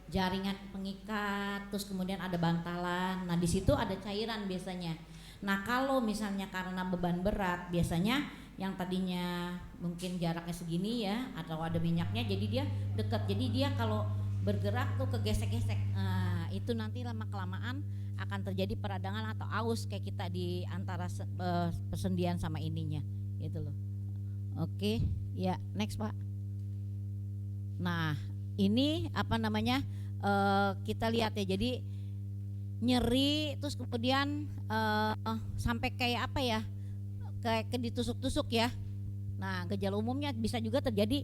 jaringan pengikat, terus kemudian ada bantalan. Nah, di situ ada cairan biasanya. Nah, kalau misalnya karena beban berat, biasanya yang tadinya mungkin jaraknya segini ya, atau ada minyaknya, jadi dia dekat. Jadi dia kalau bergerak tuh kegesek-gesek. Nah, itu nanti lama kelamaan akan terjadi peradangan atau aus kayak kita di antara persendian sama ininya, gitu loh. Oke, ya next Pak. Nah, ini apa namanya? Kita lihat ya. Jadi nyeri terus kemudian sampai kayak apa ya? Kayak ditusuk-tusuk ya. Nah, gejala umumnya bisa juga terjadi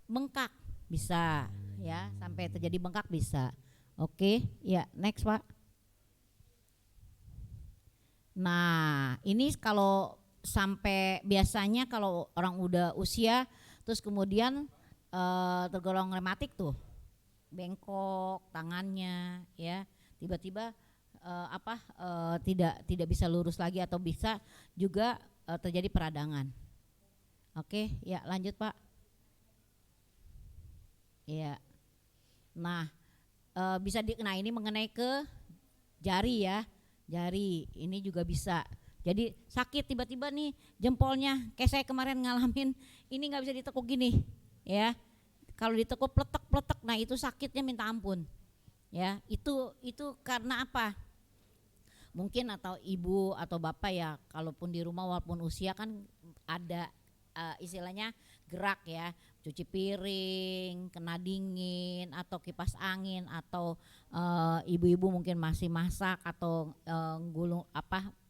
bengkak, bisa ya, sampai terjadi bengkak bisa. Oke, ya next Pak. Nah, ini kalau sampai biasanya kalau orang udah usia terus kemudian tergolong rematik tuh, bengkok tangannya ya, tiba-tiba tidak bisa lurus lagi atau bisa juga terjadi peradangan. Oke, ya lanjut Pak. Ya. Nah, nah ini mengenai ke jari ya. Jari ini juga bisa. Jadi sakit tiba-tiba nih jempolnya, kayak saya kemarin ngalamin, ini nggak bisa ditekuk gini, ya. Kalau ditekuk pletek-pletek, nah itu sakitnya minta ampun, ya. Itu karena apa? Mungkin atau ibu atau bapak ya, kalaupun di rumah walaupun usia kan ada istilahnya gerak ya, cuci piring, kena dingin atau kipas angin atau ibu-ibu mungkin masih masak atau gulung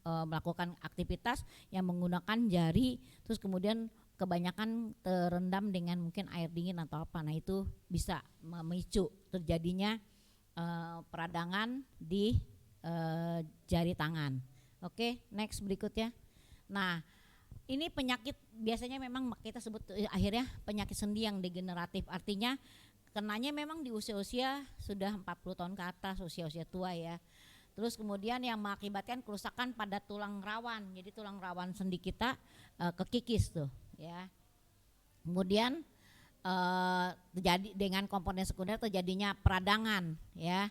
melakukan aktivitas yang menggunakan jari, terus kemudian kebanyakan terendam dengan mungkin air dingin atau apa. Nah, itu bisa memicu terjadinya peradangan di jari tangan. Oke, next berikutnya. Nah, ini penyakit biasanya memang kita sebut akhirnya penyakit sendi yang degeneratif. Artinya kenanya memang di usia-usia sudah 40 tahun ke atas, usia-usia tua ya. Terus kemudian yang mengakibatkan kerusakan pada tulang rawan. Jadi tulang rawan sendi kita kekikis tuh ya. Kemudian terjadi dengan komponen sekunder terjadinya peradangan ya.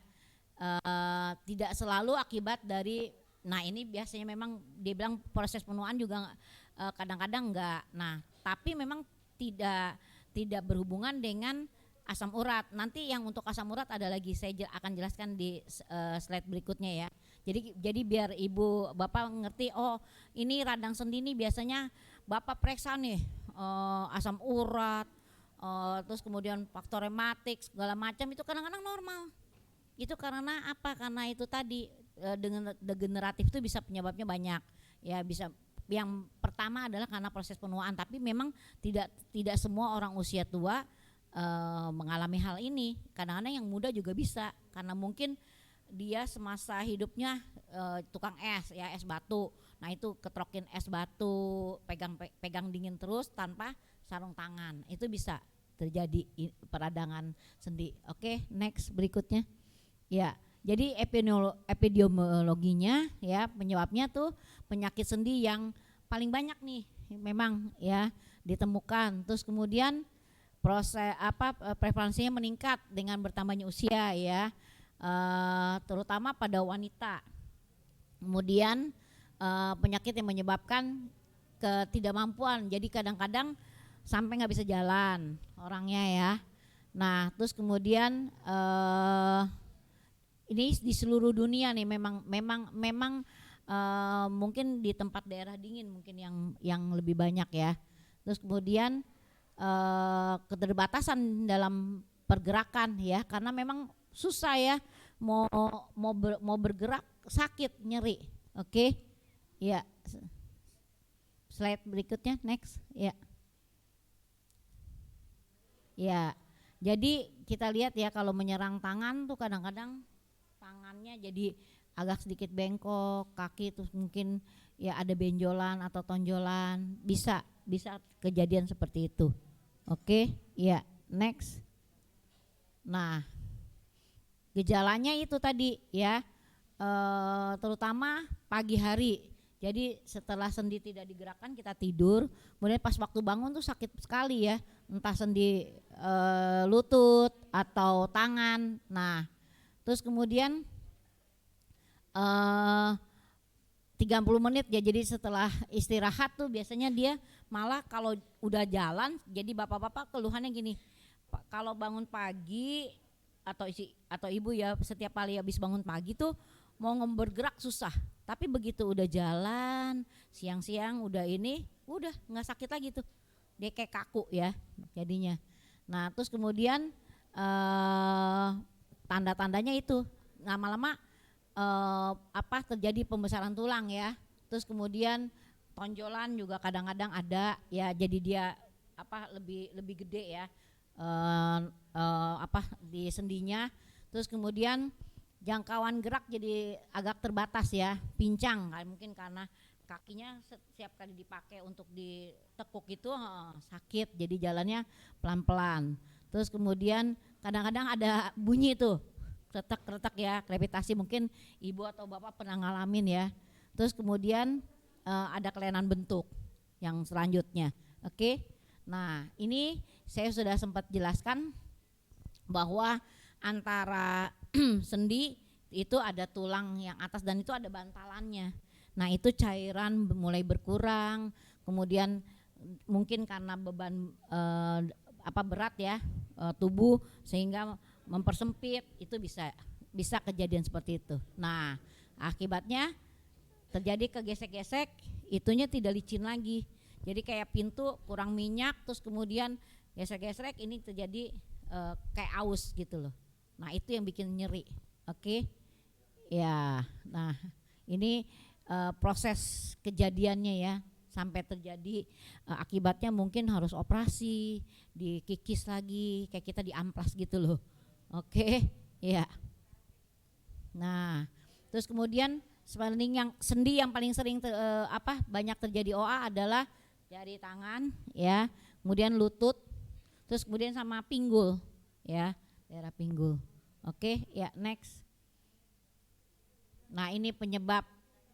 Tidak selalu akibat dari, nah ini biasanya memang dia bilang proses penuaan juga kadang-kadang enggak. Nah, tapi memang tidak berhubungan dengan asam urat. Nanti yang untuk asam urat ada lagi, saya akan jelaskan di slide berikutnya ya. Jadi biar ibu bapak ngerti, oh ini radang sendi ini biasanya bapak periksa nih asam urat, terus kemudian faktor rematik segala macam, itu kadang-kadang normal. Itu karena apa? Karena itu tadi dengan degeneratif itu bisa penyebabnya banyak ya. Bisa, yang pertama adalah karena proses penuaan, tapi memang tidak semua orang usia tua mengalami hal ini. Kadang-kadang yang muda juga bisa, karena mungkin dia semasa hidupnya tukang es ya, es batu. Nah, itu ketrokin es batu, pegang dingin terus tanpa sarung tangan, itu bisa terjadi peradangan sendi. Oke, next berikutnya. Ya, jadi epidemiologinya ya, penyebabnya tuh penyakit sendi yang paling banyak nih memang ya ditemukan. Terus kemudian proses prevalensinya meningkat dengan bertambahnya usia ya, terutama pada wanita. Kemudian penyakit yang menyebabkan ketidakmampuan, jadi kadang-kadang sampai nggak bisa jalan orangnya ya. Nah, terus kemudian ini di seluruh dunia nih, memang mungkin di tempat daerah dingin mungkin yang lebih banyak ya. Terus kemudian keterbatasan dalam pergerakan ya, karena memang susah ya, mau bergerak sakit, nyeri. Oke, ya. Slide berikutnya, next ya. Ya, jadi kita lihat ya, kalau menyerang tangan tuh kadang-kadang tangannya jadi agak sedikit bengkok, kaki terus mungkin ya ada benjolan atau tonjolan, bisa kejadian seperti itu. Oke, ya next. Nah, gejalanya itu tadi ya, terutama pagi hari. Jadi setelah sendi tidak digerakkan, kita tidur, kemudian pas waktu bangun tuh sakit sekali ya, entah sendi lutut atau tangan. Nah, terus kemudian eh 30 menit ya, jadi setelah istirahat tuh biasanya dia malah kalau udah jalan, jadi bapak-bapak keluhannya gini, kalau bangun pagi atau ibu ya, setiap kali habis bangun pagi tuh mau bergerak susah, tapi begitu udah jalan siang-siang udah nggak sakit lagi tuh, dia kayak kaku ya jadinya. Nah terus kemudian tanda-tandanya itu lama-lama terjadi pembesaran tulang ya. Terus kemudian tonjolan juga kadang-kadang ada ya, jadi dia lebih gede ya di sendinya. Terus kemudian jangkauan gerak jadi agak terbatas ya, pincang mungkin karena kakinya setiap kali dipakai untuk ditekuk itu sakit, jadi jalannya pelan-pelan. Terus kemudian kadang-kadang ada bunyi tuh retak-retak ya, krepitasi, mungkin ibu atau bapak pernah ngalamin ya. Terus kemudian ada kelainan bentuk yang selanjutnya. Oke. Nah ini saya sudah sempat jelaskan bahwa antara sendi itu ada tulang yang atas dan itu ada bantalannya. Nah itu cairan mulai berkurang, kemudian mungkin karena beban berat ya tubuh sehingga mempersempit, itu bisa kejadian seperti itu. Nah akibatnya terjadi kegesek-gesek, itunya tidak licin lagi, jadi kayak pintu kurang minyak, terus kemudian gesek-gesek, ini terjadi kayak aus gitu loh. Nah itu yang bikin nyeri. Oke. Ya, nah ini proses kejadiannya ya, sampai terjadi akibatnya mungkin harus operasi, dikikis lagi, kayak kita diamplas gitu loh. Oke, ya. Nah, terus kemudian sendi yang paling sering banyak terjadi OA adalah jari tangan ya, kemudian lutut, terus kemudian sama pinggul ya, daerah pinggul. Oke, ya next. Nah ini penyebab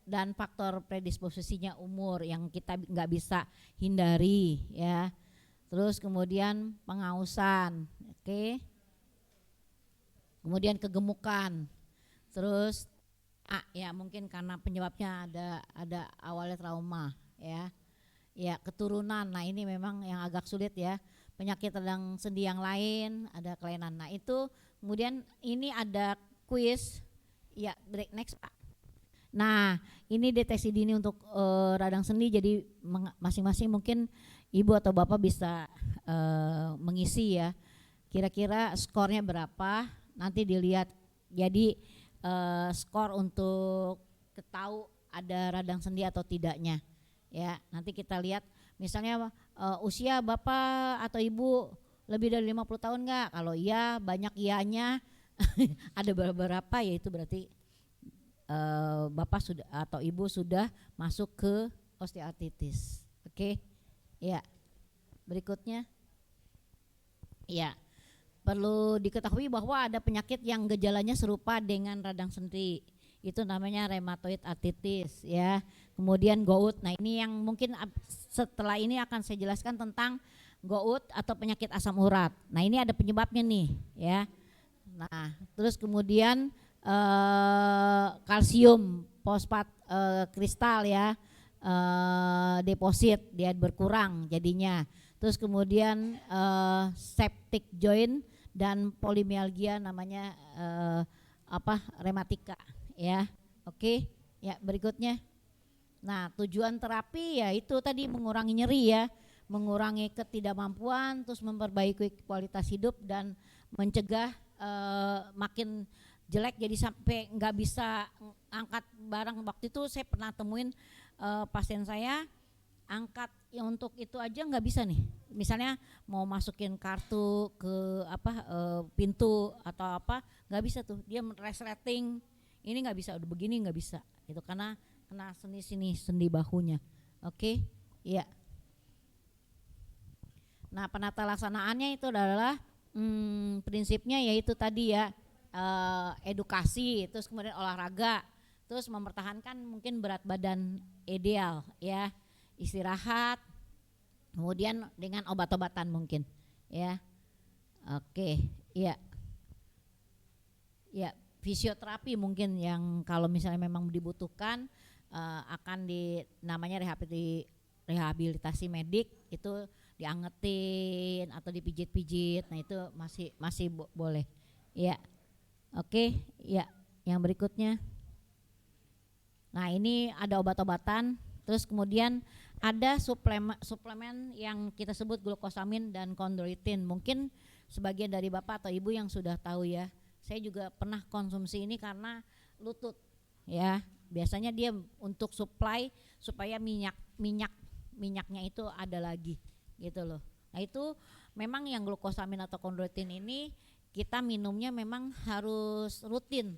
dan faktor predisposisinya umur yang kita nggak bisa hindari ya. Terus kemudian pengausan, oke. Kemudian kegemukan, terus ya mungkin karena penyebabnya ada awalnya trauma ya. Ya keturunan, nah ini memang yang agak sulit ya. Penyakit radang sendi yang lain, ada kelainan. Nah itu kemudian ini ada kuis ya, break next Pak. Nah ini deteksi dini untuk radang sendi, jadi masing-masing mungkin ibu atau bapak bisa mengisi ya, kira-kira skornya berapa, nanti dilihat. Jadi skor untuk ketahui ada radang sendi atau tidaknya ya, nanti kita lihat misalnya usia bapak atau ibu lebih dari 50 tahun enggak, kalau iya banyak iyanya ada beberapa ya, itu berarti bapak sudah atau ibu sudah masuk ke osteoartritis. Oke. Ya. Berikutnya. Ya. Perlu diketahui bahwa ada penyakit yang gejalanya serupa dengan radang sendi. Itu namanya rheumatoid arthritis ya. Kemudian gout. Nah, ini yang mungkin setelah ini akan saya jelaskan tentang gout atau penyakit asam urat. Nah, ini ada penyebabnya nih ya. Nah, terus kemudian kalsium fosfat kristal ya, deposit dia berkurang jadinya. Terus kemudian septic joint dan polimialgia namanya rematika ya. Oke, ya berikutnya. Nah, tujuan terapi ya itu tadi mengurangi nyeri ya, mengurangi ketidakmampuan, terus memperbaiki kualitas hidup dan mencegah makin jelek jadi sampai nggak bisa angkat barang. Waktu itu saya pernah temuin pasien saya angkat yang untuk itu aja nggak bisa nih, misalnya mau masukin kartu ke pintu atau nggak bisa tuh, dia resleting ini nggak bisa, udah begini nggak bisa itu karena kena sendi bahunya. Oke, iya. Nah penata laksanaannya itu adalah prinsipnya yaitu tadi ya, edukasi, terus kemudian olahraga, terus mempertahankan mungkin berat badan ideal ya, istirahat, kemudian dengan obat-obatan mungkin ya. Oke, iya. Ya, fisioterapi mungkin yang kalau misalnya memang dibutuhkan akan namanya rehabilitasi medik, itu diangetin atau dipijit-pijit. Nah, itu masih boleh. Ya. Oke, ya. Yang berikutnya. Nah, ini ada obat-obatan, terus kemudian ada suplemen yang kita sebut glukosamin dan kondroitin. Mungkin sebagian dari Bapak atau Ibu yang sudah tahu ya. Saya juga pernah konsumsi ini karena lutut ya. Biasanya dia untuk supply supaya minyaknya itu ada lagi gitu loh. Nah, itu memang yang glukosamin atau kondroitin ini kita minumnya memang harus rutin.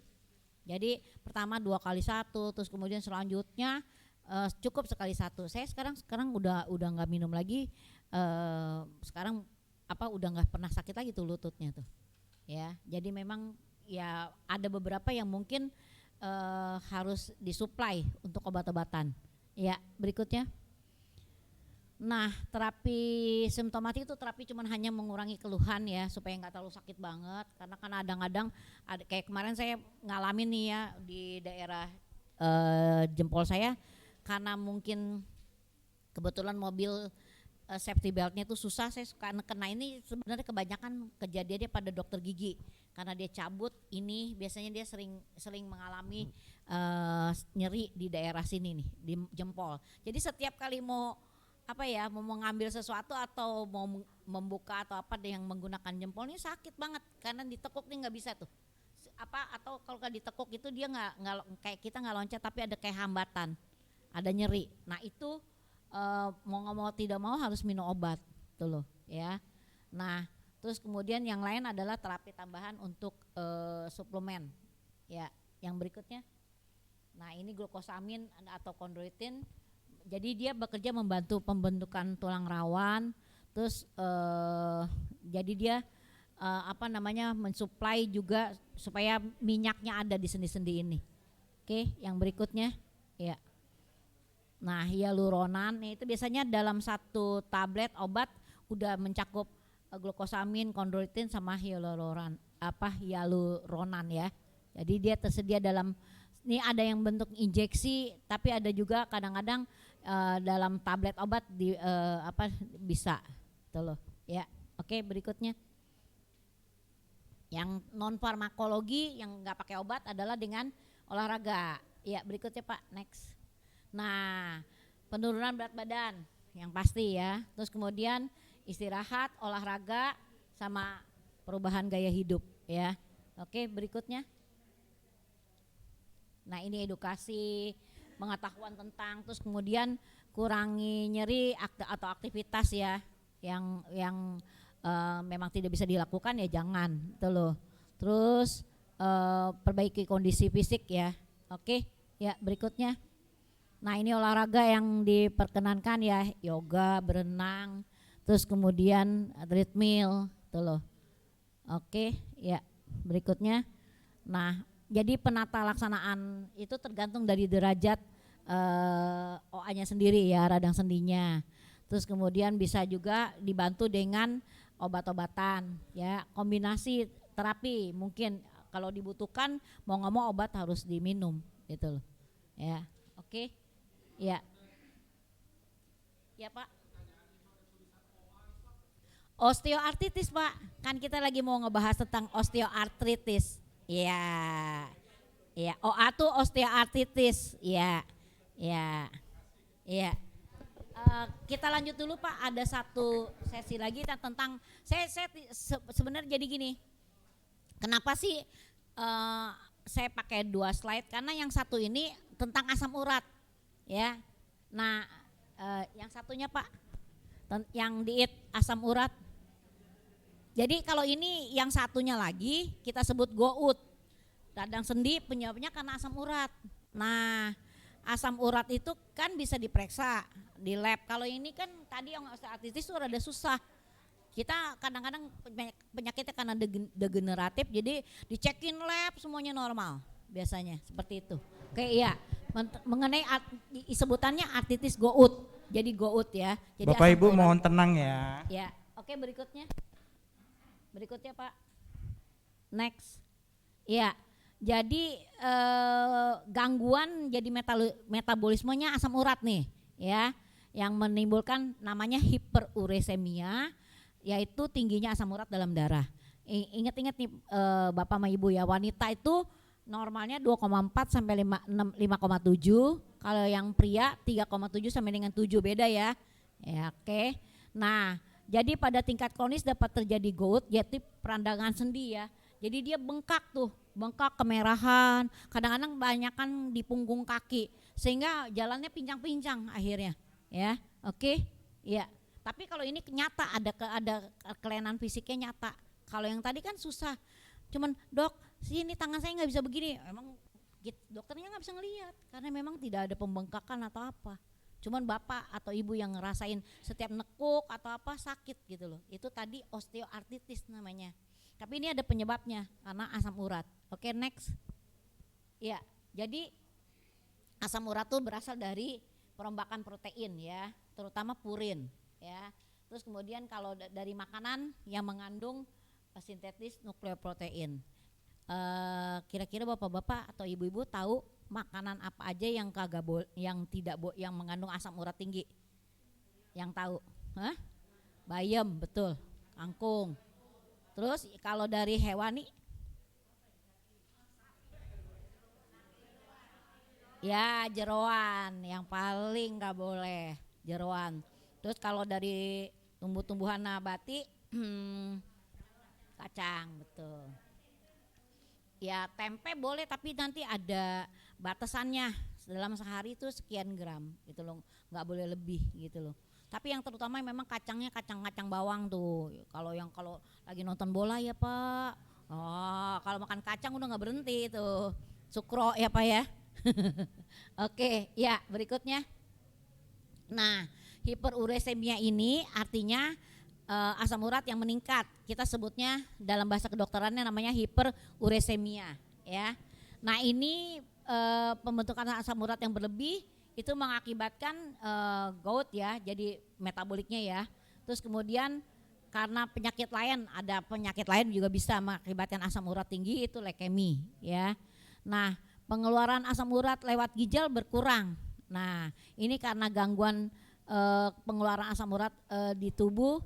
Jadi pertama 2 kali 1, terus kemudian selanjutnya cukup sekali 1. Saya sekarang udah nggak minum lagi. Sekarang udah nggak pernah sakit lagi tuh lututnya tuh. Ya, jadi memang ya ada beberapa yang mungkin harus disuplai untuk obat-obatan. Ya, berikutnya. Nah, terapi simptomatik itu terapi cuman hanya mengurangi keluhan ya, supaya nggak terlalu sakit banget. Karena kan kadang-kadang kayak kemarin saya ngalamin nih ya di daerah jempol saya, karena mungkin kebetulan mobil safety beltnya itu susah, saya suka kena ini. Sebenarnya kebanyakan kejadiannya pada dokter gigi, karena dia cabut ini biasanya dia sering mengalami nyeri di daerah sini nih, di jempol. Jadi setiap kali mau mengambil sesuatu atau mau membuka atau yang menggunakan jempol ini sakit banget, karena ditekuk nih nggak bisa tuh atau kalau nggak ditekuk itu dia nggak kayak kita nggak loncat, tapi ada kayak hambatan, ada nyeri. Nah itu mau nggak mau tidak mau harus minum obat tuh loh ya. Nah terus kemudian yang lain adalah terapi tambahan untuk suplemen ya. Yang berikutnya, nah ini glukosamin atau kondroitin. Jadi dia bekerja membantu pembentukan tulang rawan, terus jadi dia mensuplai juga supaya minyaknya ada di sendi-sendi ini. Oke, yang berikutnya ya. Nah, hyaluronan itu biasanya dalam 1 tablet obat udah mencakup glukosamin, kondroitin sama hyaluronan ya. Jadi dia tersedia dalam, ini ada yang bentuk injeksi, tapi ada juga kadang-kadang dalam tablet obat bisa tuh loh ya. Oke, berikutnya yang non farmakologi yang nggak pakai obat adalah dengan olahraga ya. Berikutnya Pak, next. Nah, penurunan berat badan yang pasti ya, terus kemudian istirahat, olahraga, sama perubahan gaya hidup ya. Oke, berikutnya. Nah, ini edukasi, pengetahuan tentang, terus kemudian kurangi nyeri atau aktivitas ya yang memang tidak bisa dilakukan ya jangan gitu loh. Terus perbaiki kondisi fisik ya. Oke, ya berikutnya. Nah, ini olahraga yang diperkenankan ya, yoga, berenang, terus kemudian treadmill gitu loh. Oke, ya berikutnya. Nah, jadi penata laksanaan itu tergantung dari derajat OA-nya sendiri ya, radang sendinya. Terus kemudian bisa juga dibantu dengan obat-obatan ya, kombinasi terapi mungkin kalau dibutuhkan, mau nggak mau obat harus diminum gitu loh ya. Oke ya. Ya Pak, osteoartritis Pak, kan kita lagi mau ngebahas tentang osteoartritis. Iya, ya. OA tuh osteoartritis. Iya, ya, ya. Kita lanjut dulu Pak. Ada 1 sesi lagi tentang saya sebenarnya jadi gini. Kenapa sih saya pakai 2 slide? Karena yang satu ini tentang asam urat, ya. Nah, yang satunya Pak, yang diet asam urat. Jadi kalau ini yang satunya lagi kita sebut gout, radang sendi, penyebabnya karena asam urat. Nah, asam urat itu kan bisa diperiksa di lab. Kalau ini kan tadi yang osteoartritis itu rada susah. Kita kadang-kadang penyakitnya karena degeneratif, jadi dicekin lab semuanya normal biasanya seperti itu. Oke iya, mengenai sebutannya artritis gout. Jadi gout ya. Jadi Bapak Ibu mohon tenang ya. Ya, oke berikutnya. Berikutnya Pak. Next. Iya. Jadi gangguan jadi metabolismenya asam urat nih, ya, yang menimbulkan namanya hiperuresemia, yaitu tingginya asam urat dalam darah. Ingat-ingat nih Bapak sama Ibu ya, wanita itu normalnya 2,4 sampai 5,7, kalau yang pria 3,7 sampai dengan 7, beda ya. Ya, oke. Nah, jadi pada tingkat kronis dapat terjadi gout, yaitu peradangan sendi ya. Jadi dia bengkak tuh, bengkak, kemerahan, kadang-kadang banyakan di punggung kaki, sehingga jalannya pincang-pincang akhirnya, ya, oke, ya. Tapi kalau ini nyata ada kelainan fisiknya nyata. Kalau yang tadi kan susah, cuman dok, sini tangan saya nggak bisa begini, emang dokternya nggak bisa ngelihat karena memang tidak ada pembengkakan atau apa. Cuman bapak atau ibu yang ngerasain setiap nekuk atau apa sakit gitu loh. Itu tadi osteoartritis namanya. Tapi ini ada penyebabnya karena asam urat. Oke, next. Ya, jadi asam urat tuh berasal dari perombakan protein ya, terutama purin ya. Terus kemudian kalau dari makanan yang mengandung sintetis nukleoprotein. Kira-kira bapak-bapak atau ibu-ibu tahu makanan apa aja yang yang mengandung asam urat tinggi? Yang tahu? Hah? Bayam, betul. Kangkung. Terus kalau dari hewani, ya jeroan yang paling nggak boleh, jeroan. Terus kalau dari tumbuh-tumbuhan nabati, kacang, betul. Ya tempe boleh tapi nanti ada batasannya, dalam sehari itu sekian gram gitu loh, nggak boleh lebih gitu loh. Tapi yang terutama memang kacangnya kacang-kacang bawang tuh. Kalau lagi nonton bola ya Pak, oh kalau makan kacang udah nggak berhenti tuh, sukro ya Pak ya. Oke ya, berikutnya. Nah, hiperuresemia ini artinya asam urat yang meningkat. Kita sebutnya dalam bahasa kedokterannya namanya hiperuresemia ya. Nah, ini pembentukan asam urat yang berlebih itu mengakibatkan gout ya, jadi metaboliknya ya. Terus kemudian karena ada penyakit lain juga bisa mengakibatkan asam urat tinggi, itu leukemi ya. Nah, pengeluaran asam urat lewat ginjal berkurang. Nah, ini karena gangguan pengeluaran asam urat di tubuh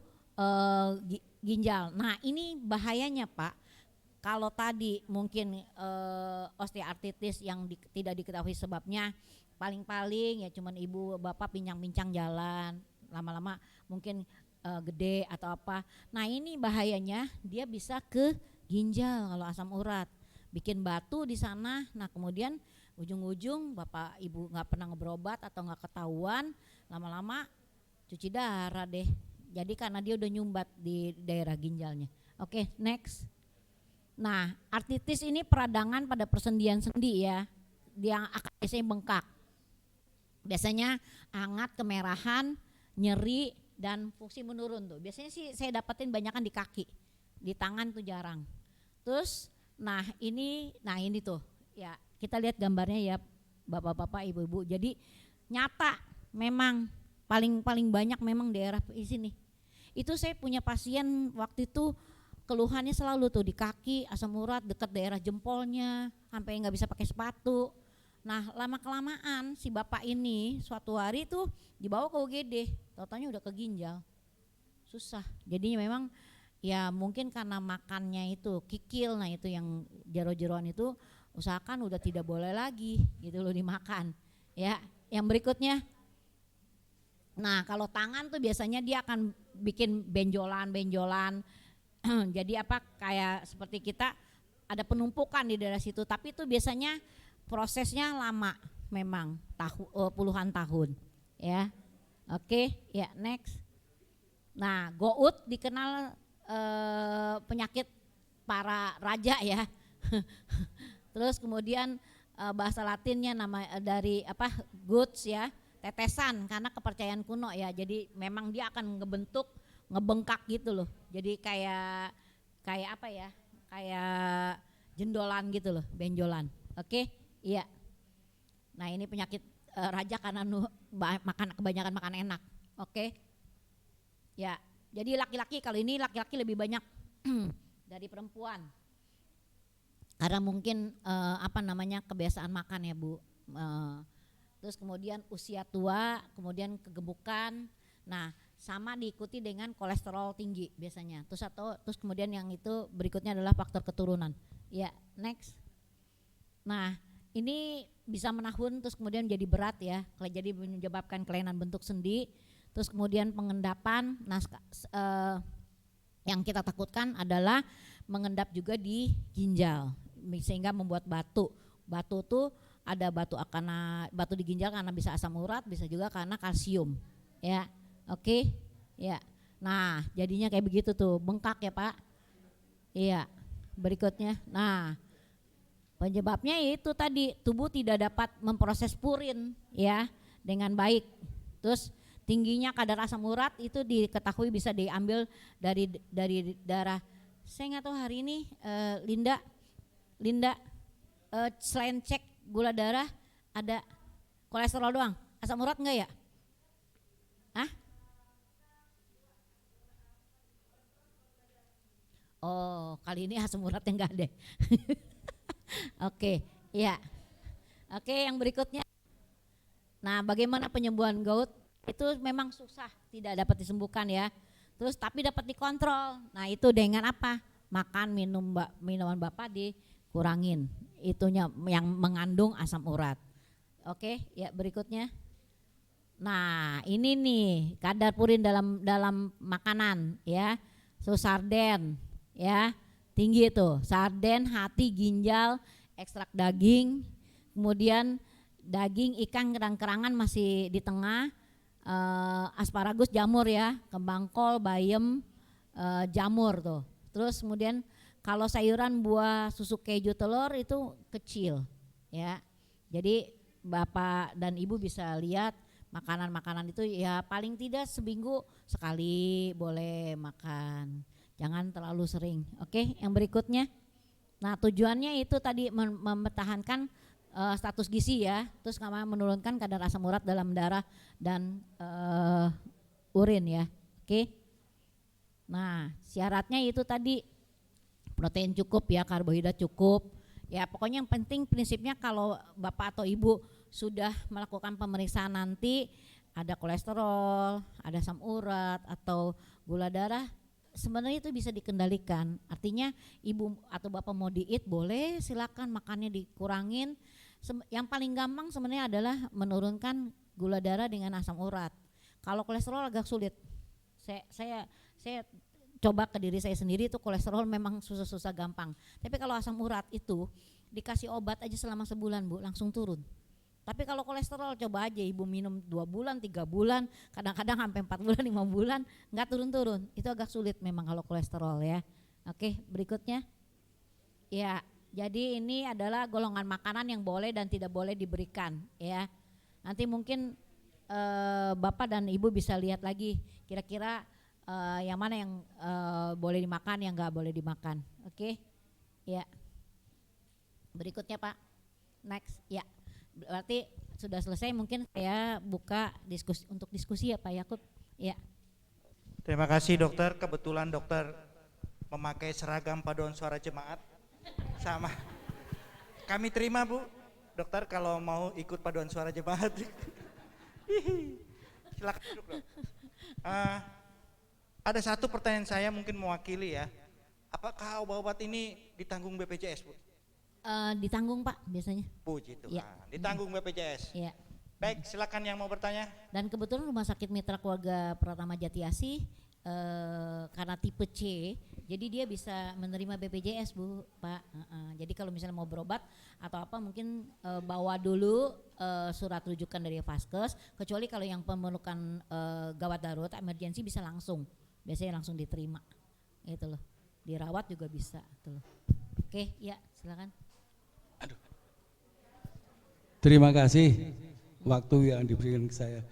ginjal. Nah, ini bahayanya Pak. Kalau tadi mungkin osteoartritis yang tidak diketahui sebabnya, paling-paling ya cuman ibu bapak pincang-pincang jalan, lama-lama mungkin gede atau apa. Nah, ini bahayanya dia bisa ke ginjal kalau asam urat, bikin batu di sana. Nah, kemudian ujung-ujung bapak ibu nggak pernah berobat atau nggak ketahuan, lama-lama cuci darah deh. Jadi karena dia udah nyumbat di daerah ginjalnya. Oke, next. Nah, artritis ini peradangan pada persendian sendi ya, yang akan biasanya bengkak. Biasanya hangat, kemerahan, nyeri, dan fungsi menurun tuh. Biasanya sih saya dapetin banyakan di kaki, di tangan tuh jarang. Terus, nah ini tuh, ya kita lihat gambarnya ya, bapak-bapak, ibu-ibu. Jadi nyata, memang paling banyak memang daerah di sini. Itu saya punya pasien waktu itu keluhannya selalu tuh di kaki, asam urat dekat daerah jempolnya, sampai nggak bisa pakai sepatu. Nah, lama kelamaan si bapak ini suatu hari tuh dibawa ke UGD, totalnya udah ke ginjal, susah. Jadinya memang ya mungkin karena makannya itu kikil, nah itu yang jero-jeroan itu usahakan udah tidak boleh lagi gitu loh dimakan. Ya, yang berikutnya. Nah, kalau tangan tuh biasanya dia akan bikin benjolan. Jadi apa, kayak seperti kita ada penumpukan di daerah situ, tapi itu biasanya prosesnya lama memang puluhan tahun ya. Oke, ya next. Nah, gout dikenal penyakit para raja ya. Terus kemudian bahasa Latinnya nama dari apa, guts ya, tetesan, karena kepercayaan kuno ya. Jadi memang dia akan ngebengkak gitu loh. Jadi kayak apa ya? Kayak jendolan gitu loh, benjolan. Oke? Iya. Nah, ini penyakit raja karena kebanyakan makan enak. Oke? Ya. Jadi laki-laki, kalau ini laki-laki lebih banyak dari perempuan. karena mungkin kebiasaan makan ya Bu. Terus kemudian usia tua, kemudian kegemukan. Nah, sama diikuti dengan kolesterol tinggi biasanya. Terus kemudian yang itu berikutnya adalah faktor keturunan. Ya, next. Nah, ini bisa menahun terus kemudian jadi berat ya. Jadi menyebabkan kelainan bentuk sendi. Terus kemudian pengendapan. Nah, yang kita takutkan adalah mengendap juga di ginjal sehingga membuat batu. Batu tuh ada batu di ginjal karena bisa asam urat, bisa juga karena kalsium. Ya. Oke. Ya. Nah, jadinya kayak begitu tuh, bengkak ya, Pak. Iya. Berikutnya. Nah, penyebabnya itu tadi tubuh tidak dapat memproses purin ya dengan baik. Terus tingginya kadar asam urat itu diketahui bisa diambil dari darah. Saya nggak tahu hari ini Linda selain cek gula darah ada kolesterol doang, asam urat enggak ya? Hah? Oh, kali ini asam uratnya enggak ada. Oke, ya. Oke, yang berikutnya. Nah, bagaimana penyembuhan gout? Itu memang susah, tidak dapat disembuhkan ya. Terus tapi dapat dikontrol. Nah, itu dengan apa? Makan minuman Bapak dikurangin. Itunya yang mengandung asam urat. Oke, ya berikutnya. Nah, ini nih kadar purin dalam makanan ya. Sarden ya. Tinggi itu. Sarden, hati, ginjal, ekstrak daging, kemudian daging, ikan, kerang-kerangan masih di tengah. Asparagus, jamur ya, kembang kol, bayam, jamur tuh. Terus kemudian kalau sayuran, buah, susu, keju, telur itu kecil ya. Jadi Bapak dan Ibu bisa lihat makanan-makanan itu ya paling tidak seminggu sekali boleh makan. Jangan terlalu sering. Oke, yang berikutnya. Nah, tujuannya itu tadi mempertahankan status gizi ya, terus menurunkan kadar asam urat dalam darah dan urin ya. Oke. Nah, syaratnya itu tadi protein cukup ya, karbohidrat cukup. Ya, pokoknya yang penting prinsipnya kalau Bapak atau Ibu sudah melakukan pemeriksaan nanti ada kolesterol, ada asam urat atau gula darah, sebenarnya itu bisa dikendalikan. Artinya Ibu atau Bapak mau diet boleh, silakan makannya dikurangin. Yang paling gampang sebenarnya adalah menurunkan gula darah dengan asam urat. Kalau kolesterol agak sulit. Saya coba ke diri saya sendiri itu kolesterol memang susah-susah gampang. Tapi kalau asam urat itu dikasih obat aja selama sebulan Bu, langsung turun. Tapi kalau kolesterol coba aja Ibu minum 2 bulan, 3 bulan, kadang-kadang sampai 4 bulan, 5 bulan enggak turun-turun. Itu agak sulit memang kalau kolesterol ya. Oke, berikutnya. Ya, jadi ini adalah golongan makanan yang boleh dan tidak boleh diberikan ya. Nanti mungkin Bapak dan Ibu bisa lihat lagi kira-kira yang mana yang boleh dimakan, yang enggak boleh dimakan. Oke. Ya. Berikutnya Pak. Next. Ya. Berarti sudah selesai, mungkin saya buka untuk diskusi ya Pak Yakub. Ya. Terima kasih dokter, kebetulan dokter memakai seragam paduan suara jemaat sama. Kami terima Bu, dokter kalau mau ikut paduan suara jemaat. Silakan duduk dok. Ada satu pertanyaan saya mungkin mewakili ya. Apakah obat-obat ini ditanggung BPJS Bu? Ditanggung Pak biasanya. Puji Tuhan, Ya. ditanggung BPJS. Ya. Baik, silakan yang mau bertanya. Dan kebetulan Rumah Sakit Mitra Keluarga Pratama Jati Asih karena tipe C, jadi dia bisa menerima BPJS Bu, Pak. Jadi kalau misalnya mau berobat atau apa mungkin bawa dulu surat rujukan dari Vaskes. Kecuali kalau yang memerlukan gawat darurat, emergensi bisa langsung, biasanya langsung diterima, gitu loh. Dirawat juga bisa, gitu loh. Oke, ya silakan. Aduh. Terima kasih waktu yang diberikan ke saya.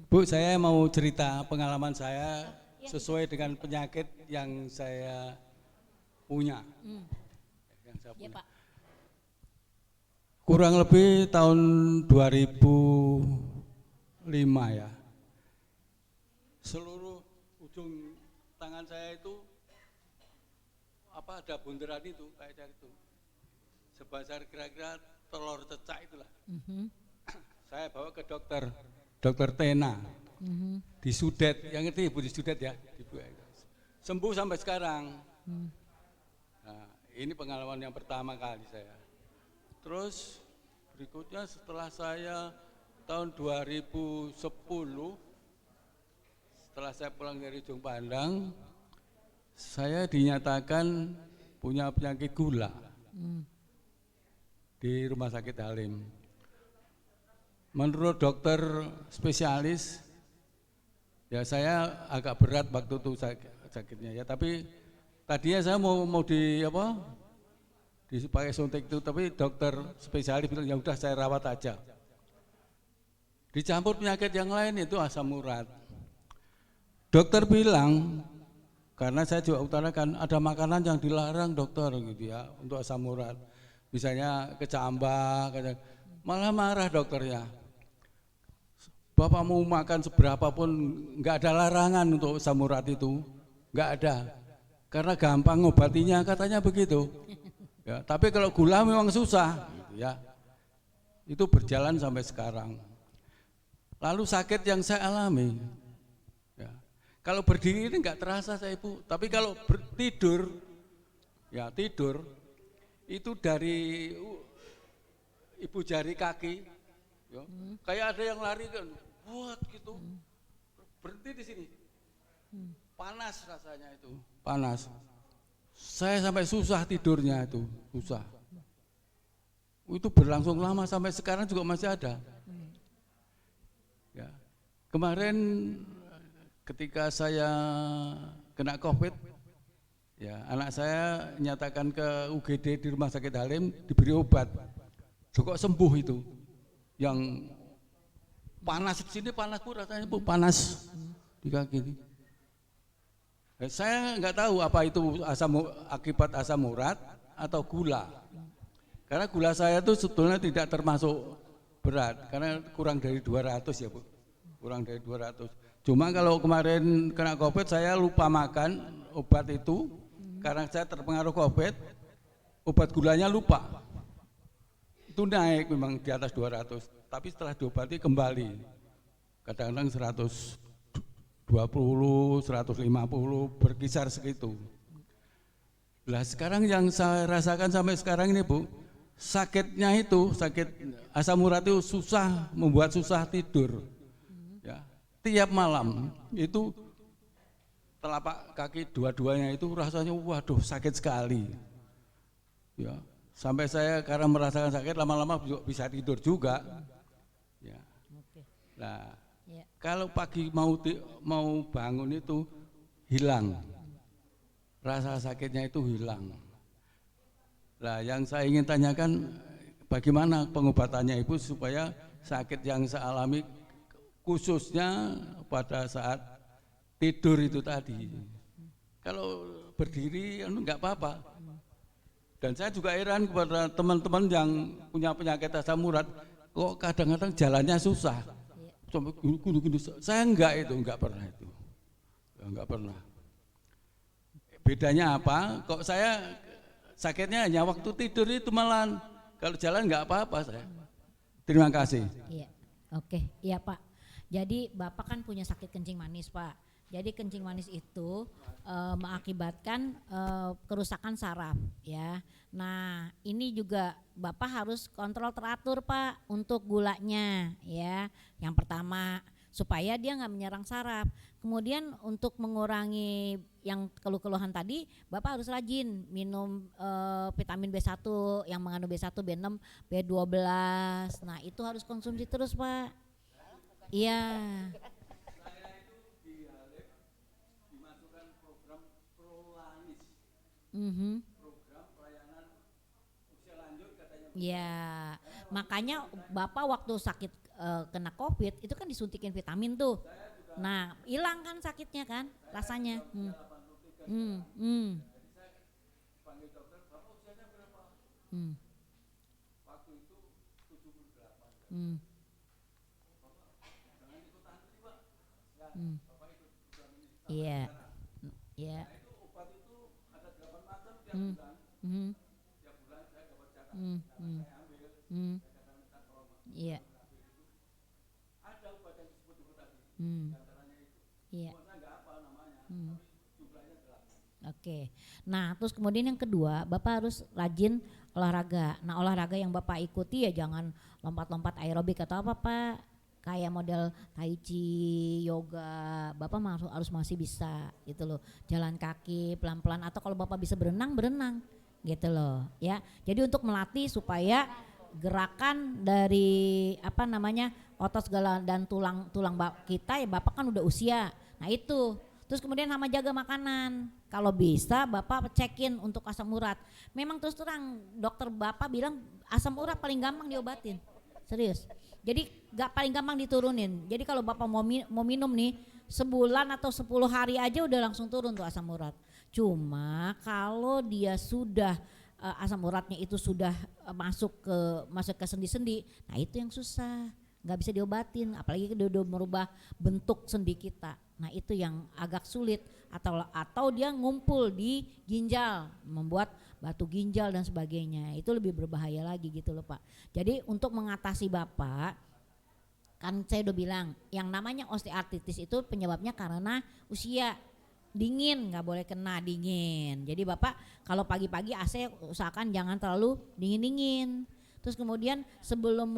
Bu, saya mau cerita pengalaman saya sesuai dengan penyakit yang saya punya. Yang saya punya. Ya Pak. Kurang lebih tahun 2005 ya. Seluruh ujung tangan saya itu ada bunderan itu kayak itu. sebesar kira-kira telur cecak itulah. Mhm. Saya bawa ke dokter Tena Mhm. di Sudet, yang ngerti Ibu di Sudet ya? Sembuh sampai sekarang. Nah, ini pengalaman yang pertama kali saya. Terus berikutnya setelah saya tahun 2010, setelah saya pulang dari Ujung Pandang, saya dinyatakan punya penyakit gula di Rumah Sakit Halim. Menurut dokter spesialis, ya saya agak berat waktu itu sakitnya ya. Tapi tadinya saya mau dipakai suntik itu, tapi dokter spesialis bilang ya udah saya rawat aja. Dicampur penyakit yang lain itu asam urat. Dokter bilang, karena saya juga utarakan ada makanan yang dilarang dokter gitu ya untuk asam urat. Misalnya kecambah, malah marah dokternya. Bapak mau makan seberapa pun nggak ada larangan untuk asam urat itu, nggak ada. Karena gampang ngobatinya katanya begitu. Ya, tapi kalau gula memang susah, gitu ya. Itu berjalan sampai sekarang. Lalu sakit yang saya alami, ya, kalau berdiri ini nggak terasa saya Ibu, tapi kalau tidur, ya tidur itu dari ibu jari kaki, ya, kayak ada yang lari kan, buat gitu, berhenti di sini, panas rasanya itu, panas. Saya sampai susah tidurnya itu, susah. Itu berlangsung lama sampai sekarang juga masih ada. Ya. Kemarin ketika saya kena COVID, ya anak saya nyatakan ke UGD di Rumah Sakit Halim diberi obat, kok sembuh itu. Yang panas di sini panas Bu, rasanya Bu panas di kaki ini. Saya nggak tahu apa itu akibat asam urat atau gula. Karena gula saya itu sebetulnya tidak termasuk berat, karena kurang dari 200 ya Bu, kurang dari 200. Cuma kalau kemarin kena COVID saya lupa makan obat itu, karena saya terpengaruh COVID, obat gulanya lupa. Itu naik memang di atas 200, tapi setelah diobati kembali, kadang-kadang 120, 150, berkisar segitu. Nah sekarang yang saya rasakan sampai sekarang ini Bu, sakitnya itu, sakit asam urat itu membuat susah tidur. Ya, tiap malam itu telapak kaki dua-duanya itu rasanya waduh sakit sekali. Ya, sampai saya karena merasakan sakit lama-lama bisa tidur juga. Ya. Nah, kalau pagi mau bangun itu hilang, rasa sakitnya itu hilang. Nah, yang saya ingin tanyakan bagaimana pengobatannya Ibu supaya sakit yang saya alami khususnya pada saat tidur itu tadi. Kalau berdiri enggak apa-apa. Dan saya juga heran kepada teman-teman yang punya penyakit asam urat, kok kadang-kadang jalannya susah. Sampai gini-gini. Saya enggak pernah itu. Enggak pernah. Bedanya apa? Kok saya sakitnya hanya waktu tidur itu malah, kalau jalan enggak apa-apa saya. Terima kasih. Iya, oke, iya Pak. Jadi Bapak kan punya sakit kencing manis Pak. Jadi kencing manis itu mengakibatkan kerusakan saraf ya. Nah ini juga Bapak harus kontrol teratur Pak untuk gulanya ya. Yang pertama supaya dia nggak menyerang saraf. Kemudian untuk mengurangi yang keluhan tadi, Bapak harus rajin minum vitamin B1 yang mengandung B1, B6, B12. Nah itu harus konsumsi terus Pak. Iya. Program pelayanan usia lanjut katanya. Ya, makanya Bapak waktu sakit kena COVID itu kan disuntikin vitamin tuh. Nah, hilang kan sakitnya kan rasanya. Waktu itu 78. Iya. Iya. Tiap bulan saya dapat jatah Hmm, hmm, hmm. Iya. Hmm. Iya. Hmm. Oke. Nah, terus kemudian yang kedua, Bapak harus rajin olahraga. Nah, olahraga yang Bapak ikuti ya jangan lompat-lompat aerobik atau apa Pak. Kayak model tai chi, yoga, Bapak harus masih bisa gitu loh. Jalan kaki pelan-pelan atau kalau Bapak bisa berenang, berenang gitu loh ya. Jadi untuk melatih supaya gerakan dari apa namanya otot segala dan tulang kita ya Bapak kan udah usia. Nah itu. Terus kemudian sama jaga makanan. Kalau bisa Bapak cekin untuk asam urat. Memang terus terang dokter Bapak bilang asam urat paling gampang diobatin. Serius. Jadi gak paling gampang diturunin. Jadi kalau Bapak mau minum nih sebulan atau 10 hari aja udah langsung turun tuh asam urat. Cuma kalau dia sudah asam uratnya itu sudah masuk ke sendi-sendi, nah itu yang susah. Nggak bisa diobatin, apalagi dia udah merubah bentuk sendi kita. Nah itu yang agak sulit atau dia ngumpul di ginjal, membuat batu ginjal dan sebagainya. Itu lebih berbahaya lagi gitu loh Pak. Jadi untuk mengatasi Bapak, kan saya udah bilang yang namanya osteoartritis itu penyebabnya karena usia. Dingin, nggak boleh kena dingin. Jadi Bapak kalau pagi-pagi AC usahakan jangan terlalu dingin-dingin. Terus kemudian sebelum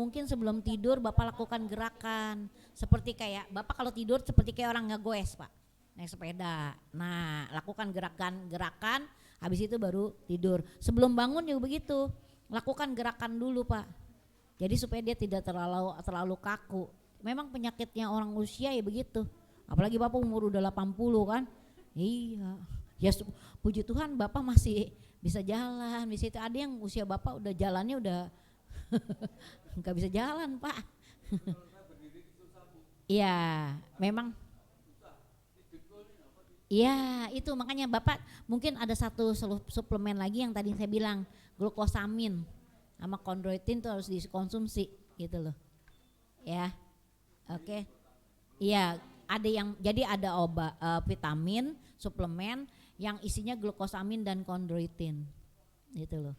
tidur Bapak lakukan gerakan seperti kayak Bapak kalau tidur seperti kayak orang ngegoes Pak, naik sepeda. Nah lakukan gerakan habis itu baru tidur. Sebelum bangun juga begitu, lakukan gerakan dulu Pak. Jadi supaya dia tidak terlalu kaku. Memang penyakitnya orang usia ya begitu. Apalagi Bapak umur udah 80 kan. Iya. Ya puji Tuhan Bapak masih bisa jalan. Bisa itu ada yang usia Bapak udah jalannya udah nggak bisa jalan Pak. Iya, memang. Iya, itu makanya Bapak mungkin ada satu suplemen lagi yang tadi saya bilang, glukosamin sama kondroitin itu harus dikonsumsi gitu loh. Ya. Oke. Iya, jadi ada vitamin, suplemen yang isinya glukosamin dan kondroitin. Gitu loh.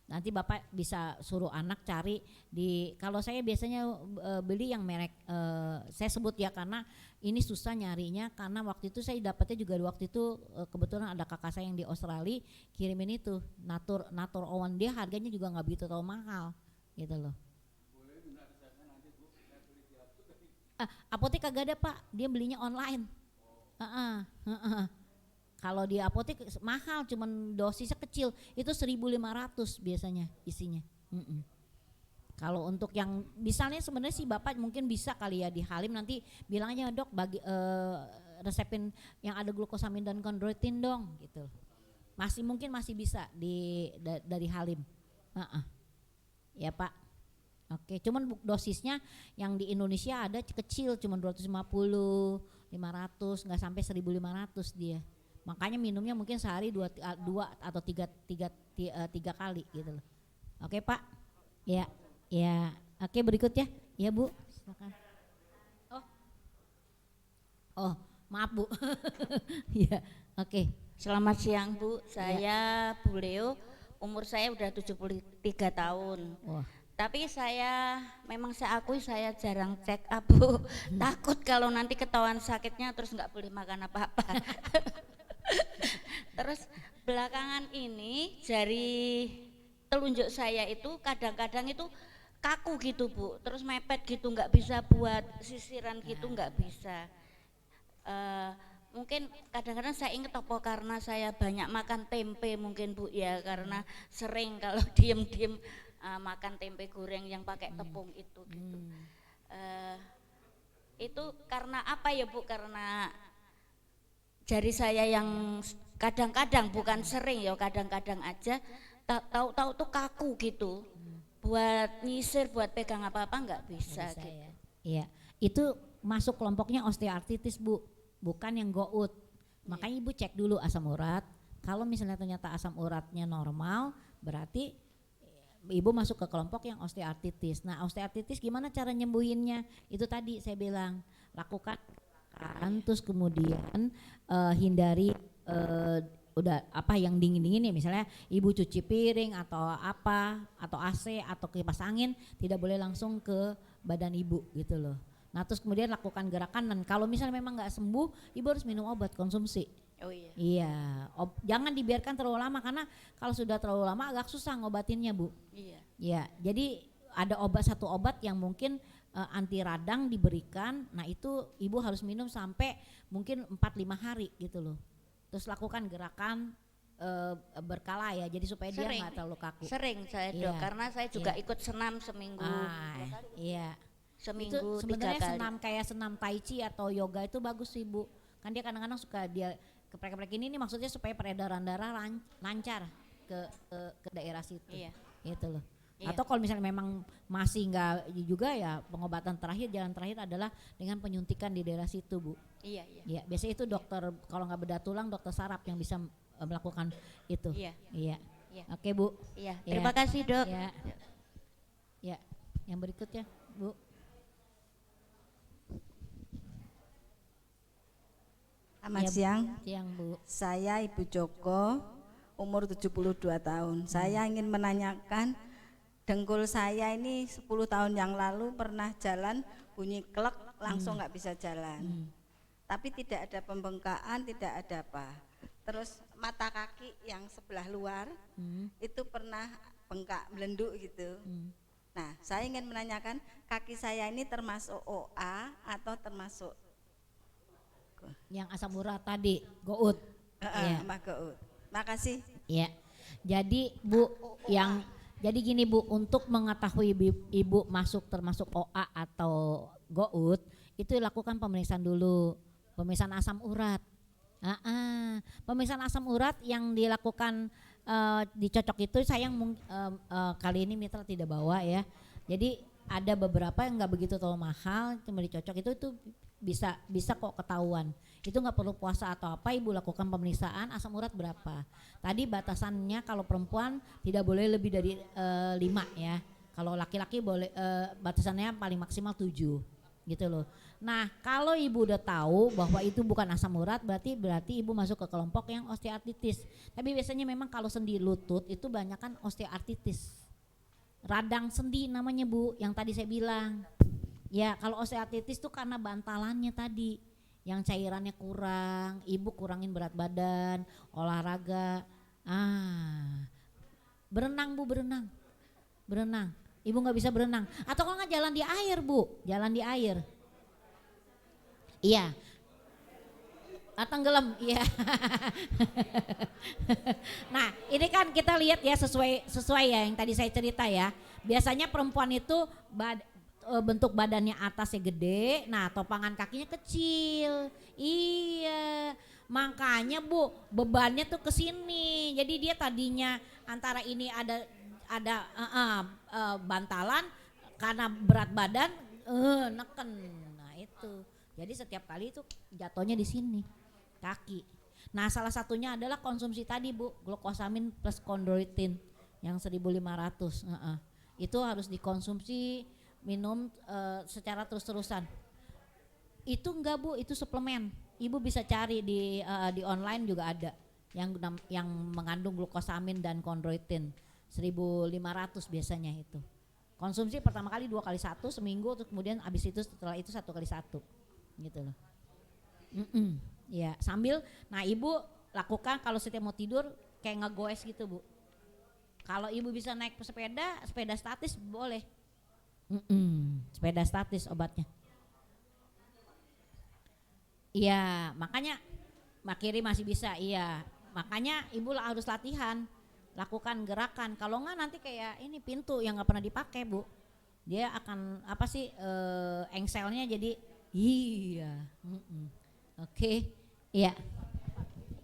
Nanti Bapak bisa suruh anak cari kalau saya biasanya beli yang merek saya sebut ya karena ini susah nyarinya karena waktu itu saya dapatnya juga waktu itu kebetulan ada kakak saya yang di Australia kirimin itu Natur Owen, dia harganya juga nggak begitu terlalu mahal gitu loh. Apotek kagak ada Pak, dia belinya online. Kalau di apotek mahal, cuman dosisnya kecil, itu 1.500 biasanya isinya. Kalau untuk yang misalnya sebenarnya sih Bapak mungkin bisa kali ya di Halim nanti bilangnya dok bagi resepin yang ada glukosamin dan kondroitin dong gitu. Mungkin masih bisa dari Halim. Ya Pak. Oke, cuman dosisnya yang di Indonesia ada kecil, cuman 250, 500, nggak sampai 1.500 dia. Makanya minumnya mungkin sehari dua atau tiga kali gitu loh. Oke Pak, ya, oke berikutnya, ya Bu, silakan. Oh, maaf Bu, ya, oke. Selamat siang Bu, saya Bu Leo, umur saya udah 73 tahun. Wah. Tapi saya akui saya jarang check up Bu, takut kalau nanti ketahuan sakitnya terus nggak boleh makan apa-apa. Terus belakangan ini jari telunjuk saya itu kadang-kadang itu kaku gitu Bu, terus mepet gitu, nggak bisa buat sisiran gitu, nggak bisa. Mungkin kadang-kadang saya inget apa karena saya banyak makan tempe mungkin Bu ya, karena sering kalau diem-diem makan tempe goreng yang pakai tepung itu gitu. Itu karena apa ya Bu? Karena jari saya yang kadang-kadang bukan sering ya, kadang-kadang aja tahu-tahu tuh kaku gitu. Buat nyisir, buat pegang apa-apa nggak bisa gitu. Ya. Iya, itu masuk kelompoknya osteoartritis Bu, bukan yang gout. Makanya Ibu cek dulu asam urat. Kalau misalnya ternyata asam uratnya normal, berarti Ibu masuk ke kelompok yang osteoartritis. Nah, osteoartritis gimana cara nyembuhinnya? Itu tadi saya bilang, lakukan terus kemudian hindari udah apa yang dingin-dingin ya, misalnya ibu cuci piring atau apa atau AC atau kipas angin, tidak boleh langsung ke badan ibu gitu loh. Nah terus kemudian lakukan gerakan, dan kalau misalnya memang nggak sembuh, ibu harus minum obat konsumsi. Oh iya. Iya, jangan dibiarkan terlalu lama, karena kalau sudah terlalu lama agak susah ngobatinnya Bu. Iya. Ya, jadi ada satu obat yang mungkin anti radang diberikan. Nah itu ibu harus minum sampai mungkin 4-5 hari gitu loh. Terus lakukan gerakan berkala ya, jadi supaya dia nggak terlalu kaku. Sering saya Dok, Iya. karena saya juga Iya. ikut senam seminggu. Iya. Seminggu Itu 3 sebenarnya kali. senam kayak senam tai chi atau yoga itu bagus sih Bu. Kan dia kadang-kadang suka dia keprek-keprek ini maksudnya supaya peredaran darah lancar ke daerah situ. Iya. Gitu loh. Iya. Atau kalau misalnya memang masih enggak juga ya, pengobatan terakhir, jalan terakhir adalah dengan penyuntikan di daerah situ Bu. Iya, iya. Ya, biasanya itu dokter, kalau nggak bedah tulang dokter saraf yang bisa melakukan itu. Iya. Iya. Iya. Oke Bu. Iya. Iya. Terima kasih Dok. Ya. Ya. Yang berikutnya Bu. Selamat Ya, Bu. siang, Siang Bu. saya Ibu Joko, umur 72 tahun. Saya ingin menanyakan, dengkul saya ini 10 tahun yang lalu pernah jalan bunyi klek, langsung nggak bisa jalan. Tapi tidak ada pembengkakan, tidak ada apa. Terus mata kaki yang sebelah luar itu pernah bengkak, melenduk gitu. Nah, saya ingin menanyakan, kaki saya ini termasuk OA atau termasuk Yang asam urat tadi, gout. Iya. Mbak Gout? Makasih. Iya. Jadi Bu, jadi gini Bu, untuk mengetahui ibu masuk termasuk OA atau gout, itu lakukan pemeriksaan dulu, pemeriksaan asam urat. Pemeriksaan asam urat yang dilakukan dicocok itu, sayang kali ini Mitra tidak bawa ya. Jadi ada beberapa yang nggak begitu terlalu mahal, cuma dicocok itu bisa kok ketahuan. Itu nggak perlu puasa atau apa, ibu lakukan pemeriksaan asam urat berapa. Tadi batasannya kalau perempuan tidak boleh lebih dari 5 ya. Kalau laki-laki boleh batasannya paling maksimal 7 gitu loh. Nah kalau ibu udah tahu bahwa itu bukan asam urat, berarti ibu masuk ke kelompok yang osteoartritis. Tapi biasanya memang kalau sendi lutut itu banyak kan osteoartritis, radang sendi namanya Bu, yang tadi saya bilang. Ya kalau osteoartritis itu karena bantalannya tadi yang cairannya kurang, ibu kurangin berat badan, olahraga. Berenang Bu, berenang. Ibu nggak bisa berenang. Atau kalau nggak jalan di air Bu, jalan di air. Iya. Tenggelam, iya. Nah ini kan kita lihat ya, sesuai ya yang tadi saya cerita ya. Biasanya perempuan itu bentuk badannya atasnya gede, nah topangan kakinya kecil. Iya, makanya Bu bebannya tuh ke sini. Jadi dia tadinya antara ini ada bantalan, karena berat badan neken. Nah itu. Jadi setiap kali itu jatuhnya di sini kaki. Nah salah satunya adalah konsumsi tadi Bu, glukosamin plus chondroitin yang 1.500. Itu harus dikonsumsi, minum secara terus-terusan. Itu enggak Bu, itu suplemen. Ibu bisa cari di online juga ada yang mengandung glukosamin dan chondroitin 1.500 biasanya itu. Konsumsi pertama kali 2 kali 1 seminggu, terus kemudian habis itu setelah itu 1 kali 1 gitu loh. Ya sambil, nah ibu lakukan kalau setiap mau tidur kayak ngegoes gitu Bu. Kalau ibu bisa naik sepeda statis boleh. Sepeda statis obatnya. Iya, makanya Mbak Kiri masih bisa, iya. Makanya ibu harus latihan, lakukan gerakan. Kalau enggak nanti kayak ini pintu yang nggak pernah dipakai Bu. Dia akan apa sih engselnya jadi iya. Oke, iya.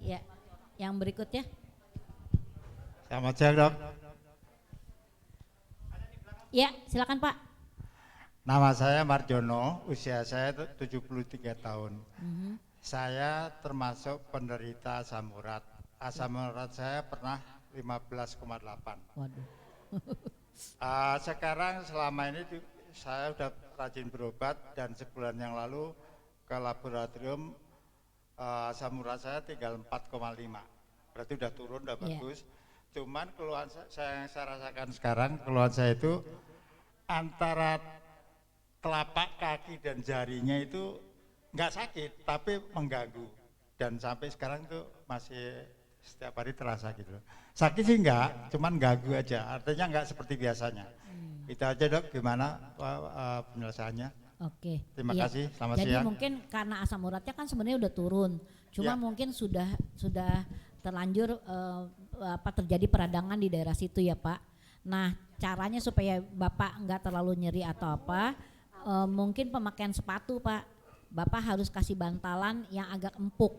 Iya. Yang berikutnya. Selamat siang Dok. Ya, silakan Pak. Nama saya Marjono, usia saya 73 tahun. Saya termasuk penderita asam urat. Asam urat saya pernah 15,8. Waduh. Sekarang selama ini saya sudah rajin berobat, dan sebulan yang lalu ke laboratorium asam urat saya tinggal 4,5. berarti udah turun, udah Iya. bagus. Cuman keluhan saya yang saya rasakan sekarang, keluhan saya itu antara telapak kaki dan jarinya itu nggak sakit, tapi mengganggu. Dan sampai sekarang tuh masih setiap hari terasa gitu. Sakit sih enggak, cuman ganggu aja. Artinya enggak seperti biasanya. Itu aja dok, gimana penjelasannya? Oke. Terima Iya. kasih, selamat Jadi siang. mungkin karena asam uratnya kan sebenarnya udah turun, cuma Ya. mungkin sudah terlanjur terjadi peradangan di daerah situ ya Pak. Nah caranya supaya Bapak nggak terlalu nyeri atau apa, mungkin pemakaian sepatu Pak. Bapak harus kasih bantalan yang agak empuk.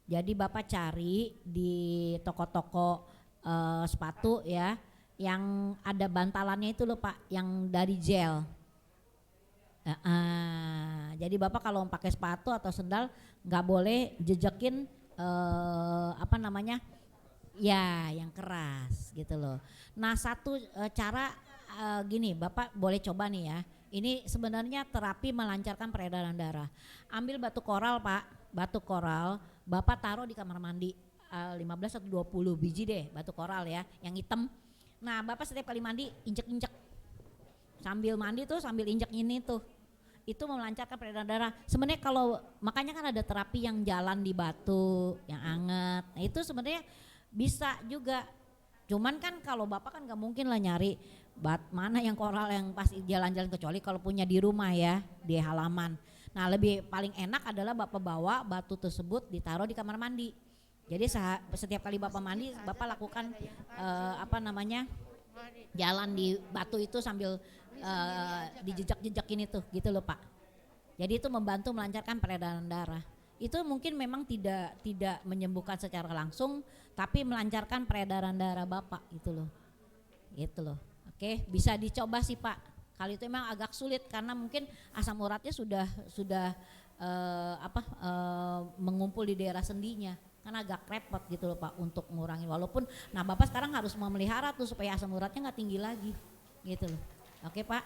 Jadi Bapak cari di toko-toko sepatu ya, yang ada bantalannya itu loh Pak, yang dari gel. Jadi Bapak kalau pakai sepatu atau sendal nggak boleh jejekin ya yang keras gitu loh. Nah satu cara gini Bapak boleh coba nih ya. Ini sebenarnya terapi melancarkan peredaran darah. Ambil batu koral Pak, batu koral Bapak taruh di kamar mandi 15 atau 20 biji deh batu koral ya, yang hitam. Nah Bapak setiap kali mandi injek-injek, sambil mandi tuh sambil injek ini tuh, itu melancarkan peredaran darah. Sebenarnya kalau makanya kan ada terapi yang jalan di batu yang anget, nah itu sebenarnya bisa juga. Cuman kan kalau Bapak kan nggak mungkin lah nyari mana yang koral yang pas jalan-jalan, kecuali kalau punya di rumah ya, di halaman. Nah lebih paling enak adalah Bapak bawa batu tersebut ditaruh di kamar mandi. Jadi setiap kali Bapak mandi Bapak lakukan jalan di batu itu sambil dijejak-jejakin itu gitu loh Pak. Jadi itu membantu melancarkan peredaran darah. Itu mungkin memang tidak menyembuhkan secara langsung, tapi melancarkan peredaran darah Bapak gitu loh. Gitu loh. Oke, bisa dicoba sih Pak. Kali itu memang agak sulit karena mungkin asam uratnya sudah mengumpul di daerah sendinya. Kan agak repot gitu loh Pak untuk mengurangi. Walaupun nah Bapak sekarang harus memelihara tuh supaya asam uratnya nggak tinggi lagi. Gitu loh. Oke Pak.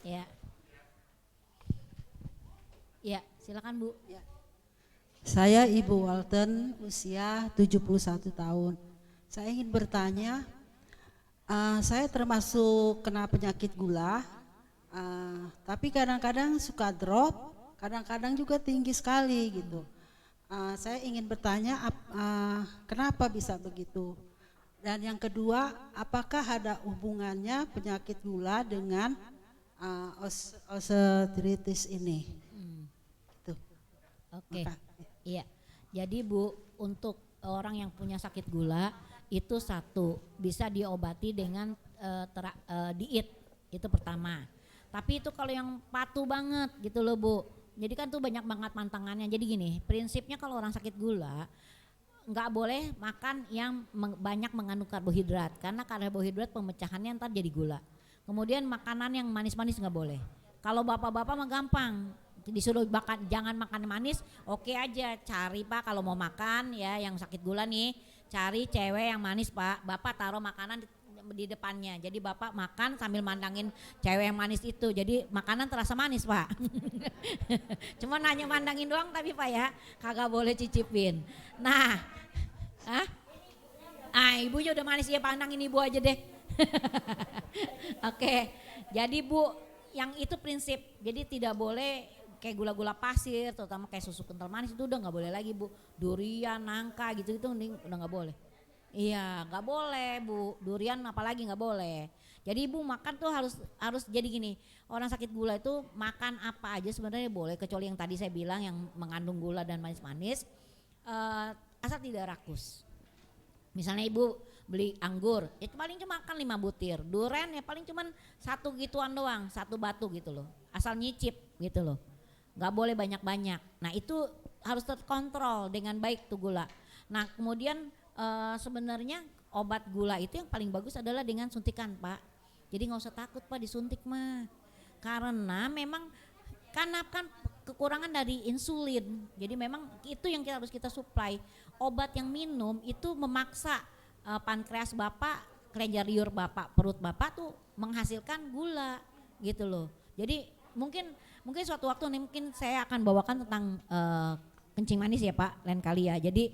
Ya. Ya, silakan Bu. Ya. Saya Ibu Walton, usia 71 tahun. Saya ingin bertanya, saya termasuk kena penyakit gula, tapi kadang-kadang suka drop, kadang-kadang juga tinggi sekali gitu. Saya ingin bertanya, kenapa bisa begitu? Dan yang kedua, apakah ada hubungannya penyakit gula dengan osteoartritis ini? Gitu. Oke. Iya. Jadi Bu, untuk orang yang punya sakit gula itu satu bisa diobati dengan diet, itu pertama. Tapi itu kalau yang patuh banget gitu loh Bu. Jadi kan tuh banyak banget pantangannya. Jadi gini, prinsipnya kalau orang sakit gula nggak boleh makan yang banyak mengandung karbohidrat, karena karbohidrat pemecahannya ntar jadi gula. Kemudian makanan yang manis-manis nggak boleh. Kalau bapak-bapak mah gampang, disuruh jangan makan manis, oke aja, cari Pak kalau mau makan ya yang sakit gula nih, cari cewek yang manis Pak, Bapak taruh makanan di depannya, jadi Bapak makan sambil mandangin cewek yang manis itu, jadi makanan terasa manis Pak. Cuma hanya mandangin doang tapi Pak ya, kagak boleh cicipin. Nah, ibunya udah manis ya, pandangin ibu aja deh. Oke, jadi Bu, yang itu prinsip, jadi tidak boleh kayak gula-gula pasir, terutama kayak susu kental manis itu udah nggak boleh lagi Bu. Durian, nangka gitu itu udah nggak boleh. Iya, nggak boleh Bu. Durian apalagi nggak boleh. Jadi Ibu makan tuh harus jadi gini. Orang sakit gula itu makan apa aja sebenarnya boleh, kecuali yang tadi saya bilang yang mengandung gula dan manis-manis, asal tidak rakus. Misalnya Ibu beli anggur, ya paling cuma makan 5 butir. Durian ya paling cuma 1 gituan doang, 1 batu gitu loh. Asal nyicip gitu loh. Nggak boleh banyak-banyak. Nah itu harus terkontrol dengan baik tuh gula. Nah kemudian sebenarnya obat gula itu yang paling bagus adalah dengan suntikan Pak. Jadi nggak usah takut Pak disuntik mah. Karena memang kan kekurangan dari insulin. Jadi memang itu yang harus kita supply. Obat yang minum itu memaksa pankreas Bapak, kelenjar liur Bapak, perut Bapak tuh menghasilkan gula gitu loh. Jadi mungkin suatu waktu nih mungkin saya akan bawakan tentang kencing manis ya Pak lain kali ya. Jadi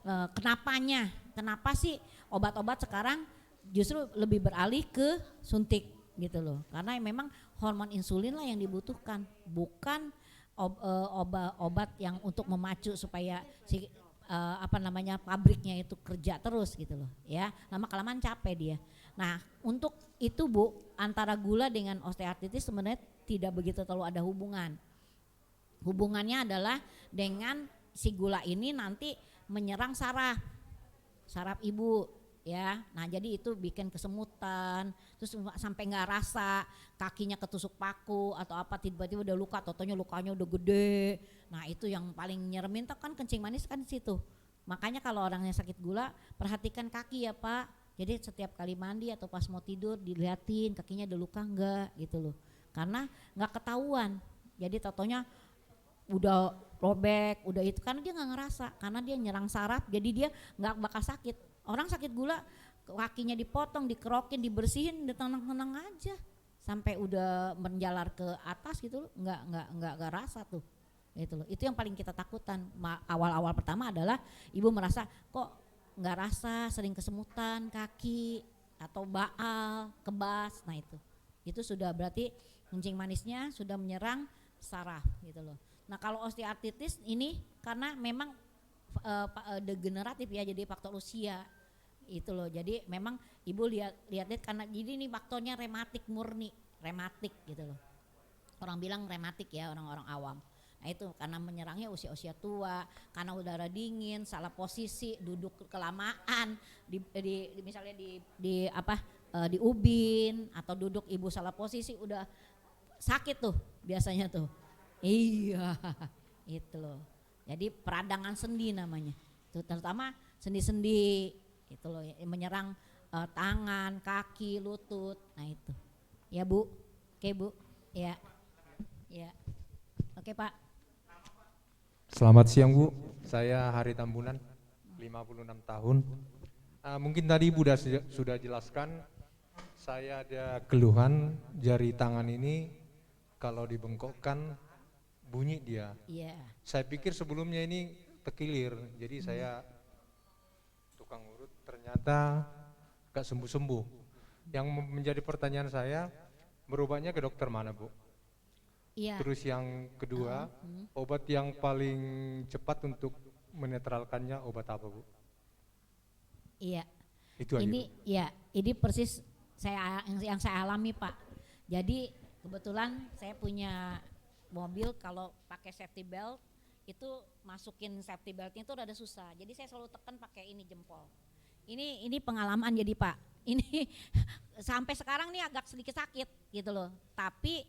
kenapanya kenapa sih obat-obat sekarang justru lebih beralih ke suntik gitu loh. Karena memang hormon insulin lah yang dibutuhkan, bukan obat yang untuk memacu supaya si pabriknya itu kerja terus gitu loh ya. Lama kelamaan capek dia. Nah, untuk itu Bu, antara gula dengan osteoartritis sebenarnya tidak begitu terlalu ada hubungan. Hubungannya adalah dengan si gula ini nanti menyerang saraf ibu ya. Nah, jadi itu bikin kesemutan, terus sampai nggak rasa, kakinya ketusuk paku atau apa, tiba-tiba udah luka, totonya lukanya udah gede. Nah, itu yang paling nyeremin tuh kan kencing manis kan situ. Makanya kalau orangnya sakit gula, perhatikan kaki ya Pak. Jadi setiap kali mandi atau pas mau tidur dilihatin kakinya ada luka enggak gitu loh. Karena nggak ketahuan. Jadi totonya udah robek, udah itu karena dia nggak ngerasa, karena dia nyerang saraf, jadi dia nggak bakal sakit. Orang sakit gula kakinya dipotong, dikerokin, dibersihin, udah tenang-tenang aja sampai udah menjalar ke atas gitu loh, nggak rasa tuh. Gitu loh. Itu yang paling kita takutan. Awal-awal pertama adalah ibu merasa kok nggak rasa, sering kesemutan kaki atau baal, kebas. Nah itu sudah berarti kencing manisnya sudah menyerang saraf gitu loh. Nah kalau osteoartritis ini karena memang degeneratif ya, jadi faktor usia itu loh. Jadi memang ibu lihat karena jadi ini faktornya rematik murni, rematik gitu loh. Orang bilang rematik ya, orang-orang awam. Nah itu karena menyerangnya usia-usia tua, karena udara dingin, salah posisi, duduk kelamaan, misalnya di ubin atau duduk ibu salah posisi udah sakit tuh biasanya tuh. Iya, itu loh. Jadi peradangan sendi namanya. Itu terutama sendi-sendi itu loh, menyerang tangan, kaki, lutut. Nah itu. Ya Bu. Oke Bu. Ya. Ya. Oke Pak. Selamat siang Bu. Saya Hari Tambunan, 56 tahun. Mungkin tadi Ibu sudah jelaskan, saya ada keluhan jari tangan ini kalau dibengkokkan bunyi dia. Iya. Saya pikir sebelumnya ini tekilir, jadi saya tukang urut, ternyata gak sembuh-sembuh. Yang menjadi pertanyaan saya, berobatnya ke dokter mana Bu? Iya. Terus yang kedua, obat yang paling cepat untuk menetralkannya obat apa Bu? Iya. Itu aja. Ini persis yang saya alami Pak. Jadi kebetulan saya punya mobil, kalau pakai safety belt itu masukin safety beltnya itu rada susah. Jadi saya selalu tekan pakai ini jempol. Ini pengalaman jadi Pak. Ini sampai sekarang nih agak sedikit sakit gitu loh. Tapi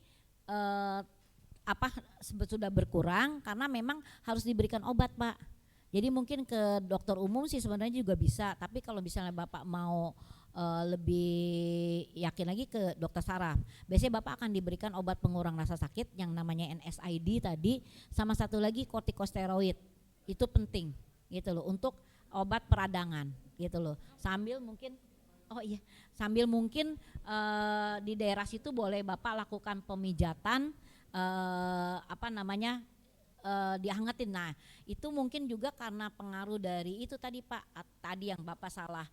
sudah berkurang karena memang harus diberikan obat Pak. Jadi mungkin ke dokter umum sih sebenarnya juga bisa. Tapi kalau misalnya Bapak mau lebih yakin lagi ke dokter saraf. Biasanya Bapak akan diberikan obat pengurang rasa sakit yang namanya NSAID tadi, sama satu lagi kortikosteroid. Itu penting gitu loh untuk obat peradangan gitu loh. Sambil mungkin di daerah situ boleh Bapak lakukan pemijatan dihangatin. Nah, itu mungkin juga karena pengaruh dari itu tadi Pak, tadi yang Bapak salah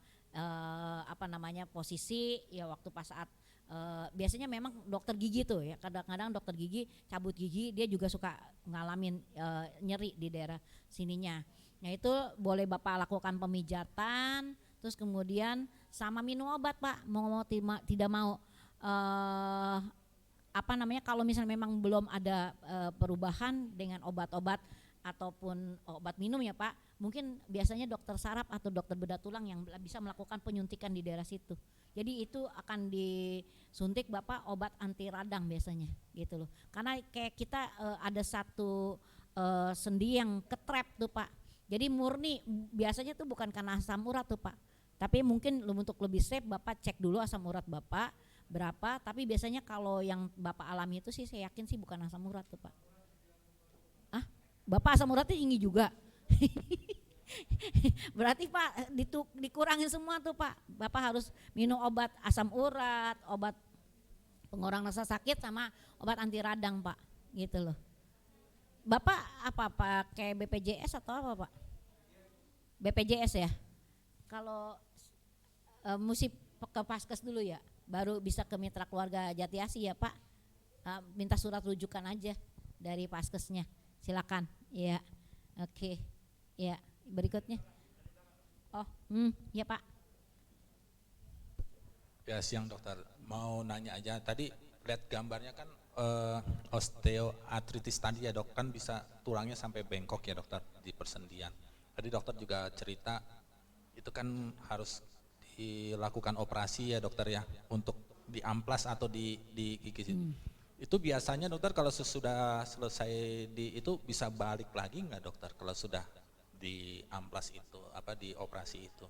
posisi ya waktu pas saat biasanya memang dokter gigi tuh ya, kadang-kadang dokter gigi cabut gigi dia juga suka ngalamin nyeri di daerah sininya. Nah itu boleh Bapak lakukan pemijatan, terus kemudian sama minum obat Pak, mau tidak mau kalau misalnya memang belum ada perubahan dengan obat-obat ataupun obat minum ya Pak, mungkin biasanya dokter saraf atau dokter bedah tulang yang bisa melakukan penyuntikan di daerah situ. Jadi itu akan disuntik Bapak obat anti radang biasanya gitu loh. Karena kayak kita ada satu sendi yang ketrap tuh Pak. Jadi murni biasanya tuh bukan karena asam urat tuh Pak. Tapi mungkin untuk lebih safe Bapak cek dulu asam urat Bapak berapa, tapi biasanya kalau yang Bapak alami itu sih saya yakin sih bukan asam urat tuh Pak. Bapak asam uratnya tinggi juga. Berarti Pak dikurangin semua tuh Pak. Bapak harus minum obat asam urat, obat pengurang rasa sakit sama obat anti radang Pak, gitu loh. Bapak pakai BPJS atau apa Pak? BPJS ya? kalau mesti ke Paskes dulu ya, baru bisa ke Mitra Keluarga Jati Asih ya Pak. Minta surat rujukan aja dari Paskesnya. Silakan. Ya. Oke. Ya, berikutnya. Oh, ya Pak. Ya, siang dokter. Mau nanya aja, tadi lihat gambarnya kan osteoartritis tadi ya dok, kan bisa tulangnya sampai bengkok ya dokter di persendian. Tadi dokter juga cerita itu kan harus dilakukan operasi ya dokter ya, untuk diamplas atau digigit. Itu biasanya dokter kalau sudah selesai itu bisa balik lagi nggak dokter kalau sudah diamplas itu, dioperasi itu?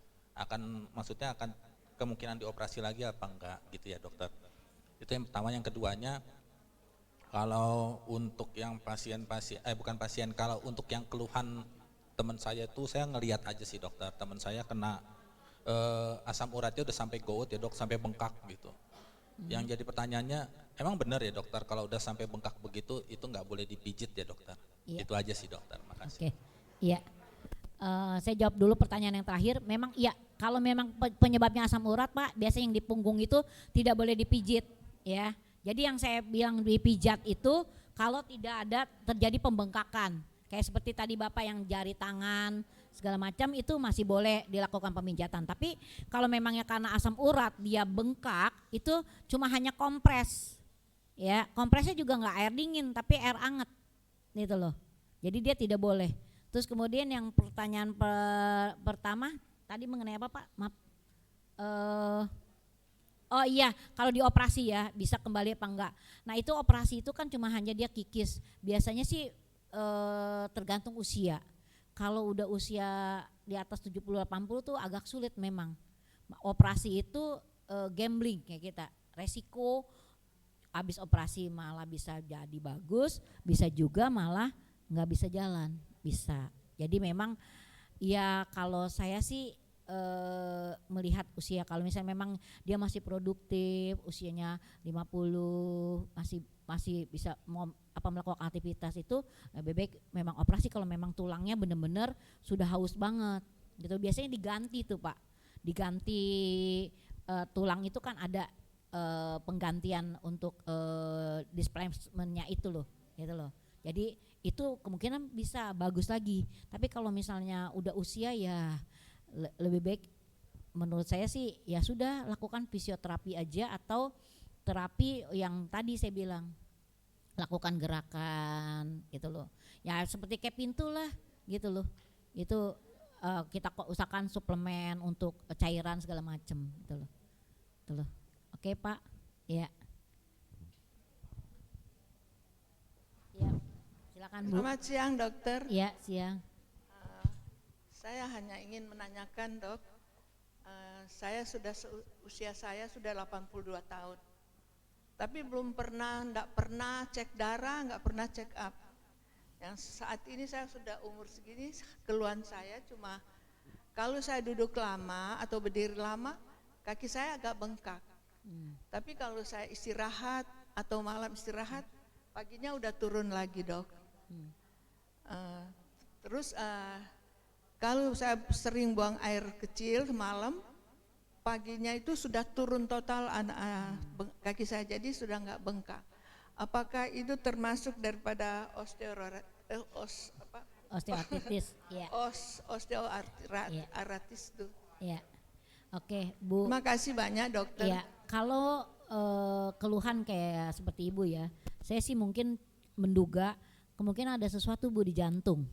Maksudnya akan kemungkinan dioperasi lagi apa enggak gitu ya dokter? Itu yang pertama. Yang keduanya, kalau untuk yang kalau untuk yang keluhan teman saya itu, saya ngelihat aja sih dokter, teman saya kena asam uratnya udah sampai gout ya dok, sampai bengkak gitu. Yang jadi pertanyaannya, emang benar ya dokter kalau udah sampai bengkak begitu itu nggak boleh dipijit ya dokter? Iya. Itu aja sih dokter, makasih. Oke, iya. Saya jawab dulu pertanyaan yang terakhir. Memang iya, kalau memang penyebabnya asam urat Pak, biasanya yang di punggung itu tidak boleh dipijit ya. Jadi yang saya bilang dipijat itu kalau tidak ada terjadi pembengkakan. Kayak seperti tadi Bapak yang jari tangan segala macam itu masih boleh dilakukan pemijatan. Tapi kalau memangnya karena asam urat dia bengkak itu cuma hanya kompres. Ya, kompresnya juga nggak air dingin tapi air anget gitu loh. Jadi dia tidak boleh. Terus kemudian yang pertanyaan pertama tadi mengenai apa Pak? Maaf. Oh iya, kalau dioperasi ya bisa kembali apa enggak. Nah itu operasi itu kan cuma hanya dia kikis. Biasanya sih tergantung usia. Kalau udah usia di atas 70-80 tuh agak sulit memang. Operasi itu gambling kayak kita. Resiko habis operasi malah bisa jadi bagus, bisa juga malah nggak bisa jalan, bisa. Jadi memang ya kalau saya sih melihat usia, kalau misalnya memang dia masih produktif, usianya 50 masih bisa melakukan aktivitas itu lebih baik memang operasi kalau memang tulangnya benar-benar sudah haus banget gitu. Biasanya diganti tuh Pak, diganti tulang itu kan ada penggantian untuk displacementnya itu loh gitu loh. Jadi itu kemungkinan bisa bagus lagi. Tapi kalau misalnya udah usia ya lebih baik menurut saya sih ya sudah lakukan fisioterapi aja atau terapi yang tadi saya bilang, lakukan gerakan gitu loh. Ya seperti kayak pintu lah gitu loh. Itu kita usahakan suplemen untuk cairan segala macam gitu loh. Gitu loh. Oke Pak. Ya. Ya. Silakan Bu. Selamat siang dokter. Ya, siang. Saya hanya ingin menanyakan dok, usia saya sudah 82 tahun. Tapi enggak pernah cek darah, enggak pernah check up. Yang saat ini saya sudah umur segini, keluhan saya cuma kalau saya duduk lama atau berdiri lama, kaki saya agak bengkak. Tapi kalau saya istirahat atau malam istirahat, paginya udah turun lagi dok. Terus kalau saya sering buang air kecil malam, paginya itu sudah turun total kaki saya, jadi sudah enggak bengkak. Apakah itu termasuk daripada osteoartritis? Ya. Osteoartritis itu. Ya. Oke, Bu. Terima kasih banyak dokter. Ya, kalau keluhan kayak seperti Ibu ya, saya sih mungkin menduga kemungkinan ada sesuatu Bu di jantung.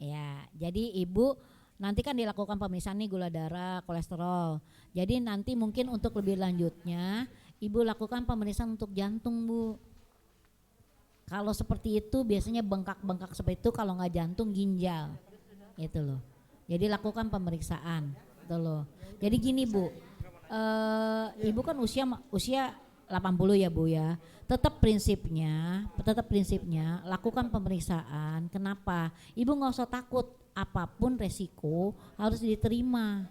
Ya, jadi Ibu nanti kan dilakukan pemeriksaan nih gula darah, kolesterol. Jadi nanti mungkin untuk lebih lanjutnya Ibu lakukan pemeriksaan untuk jantung Bu. Kalau seperti itu biasanya bengkak-bengkak seperti itu, kalau nggak jantung ginjal gitu loh. Jadi lakukan pemeriksaan gitu loh. Jadi gini Bu, Ibu kan usia 80 ya Bu ya. Tetap prinsipnya lakukan pemeriksaan. Kenapa? Ibu nggak usah takut, apapun resiko harus diterima.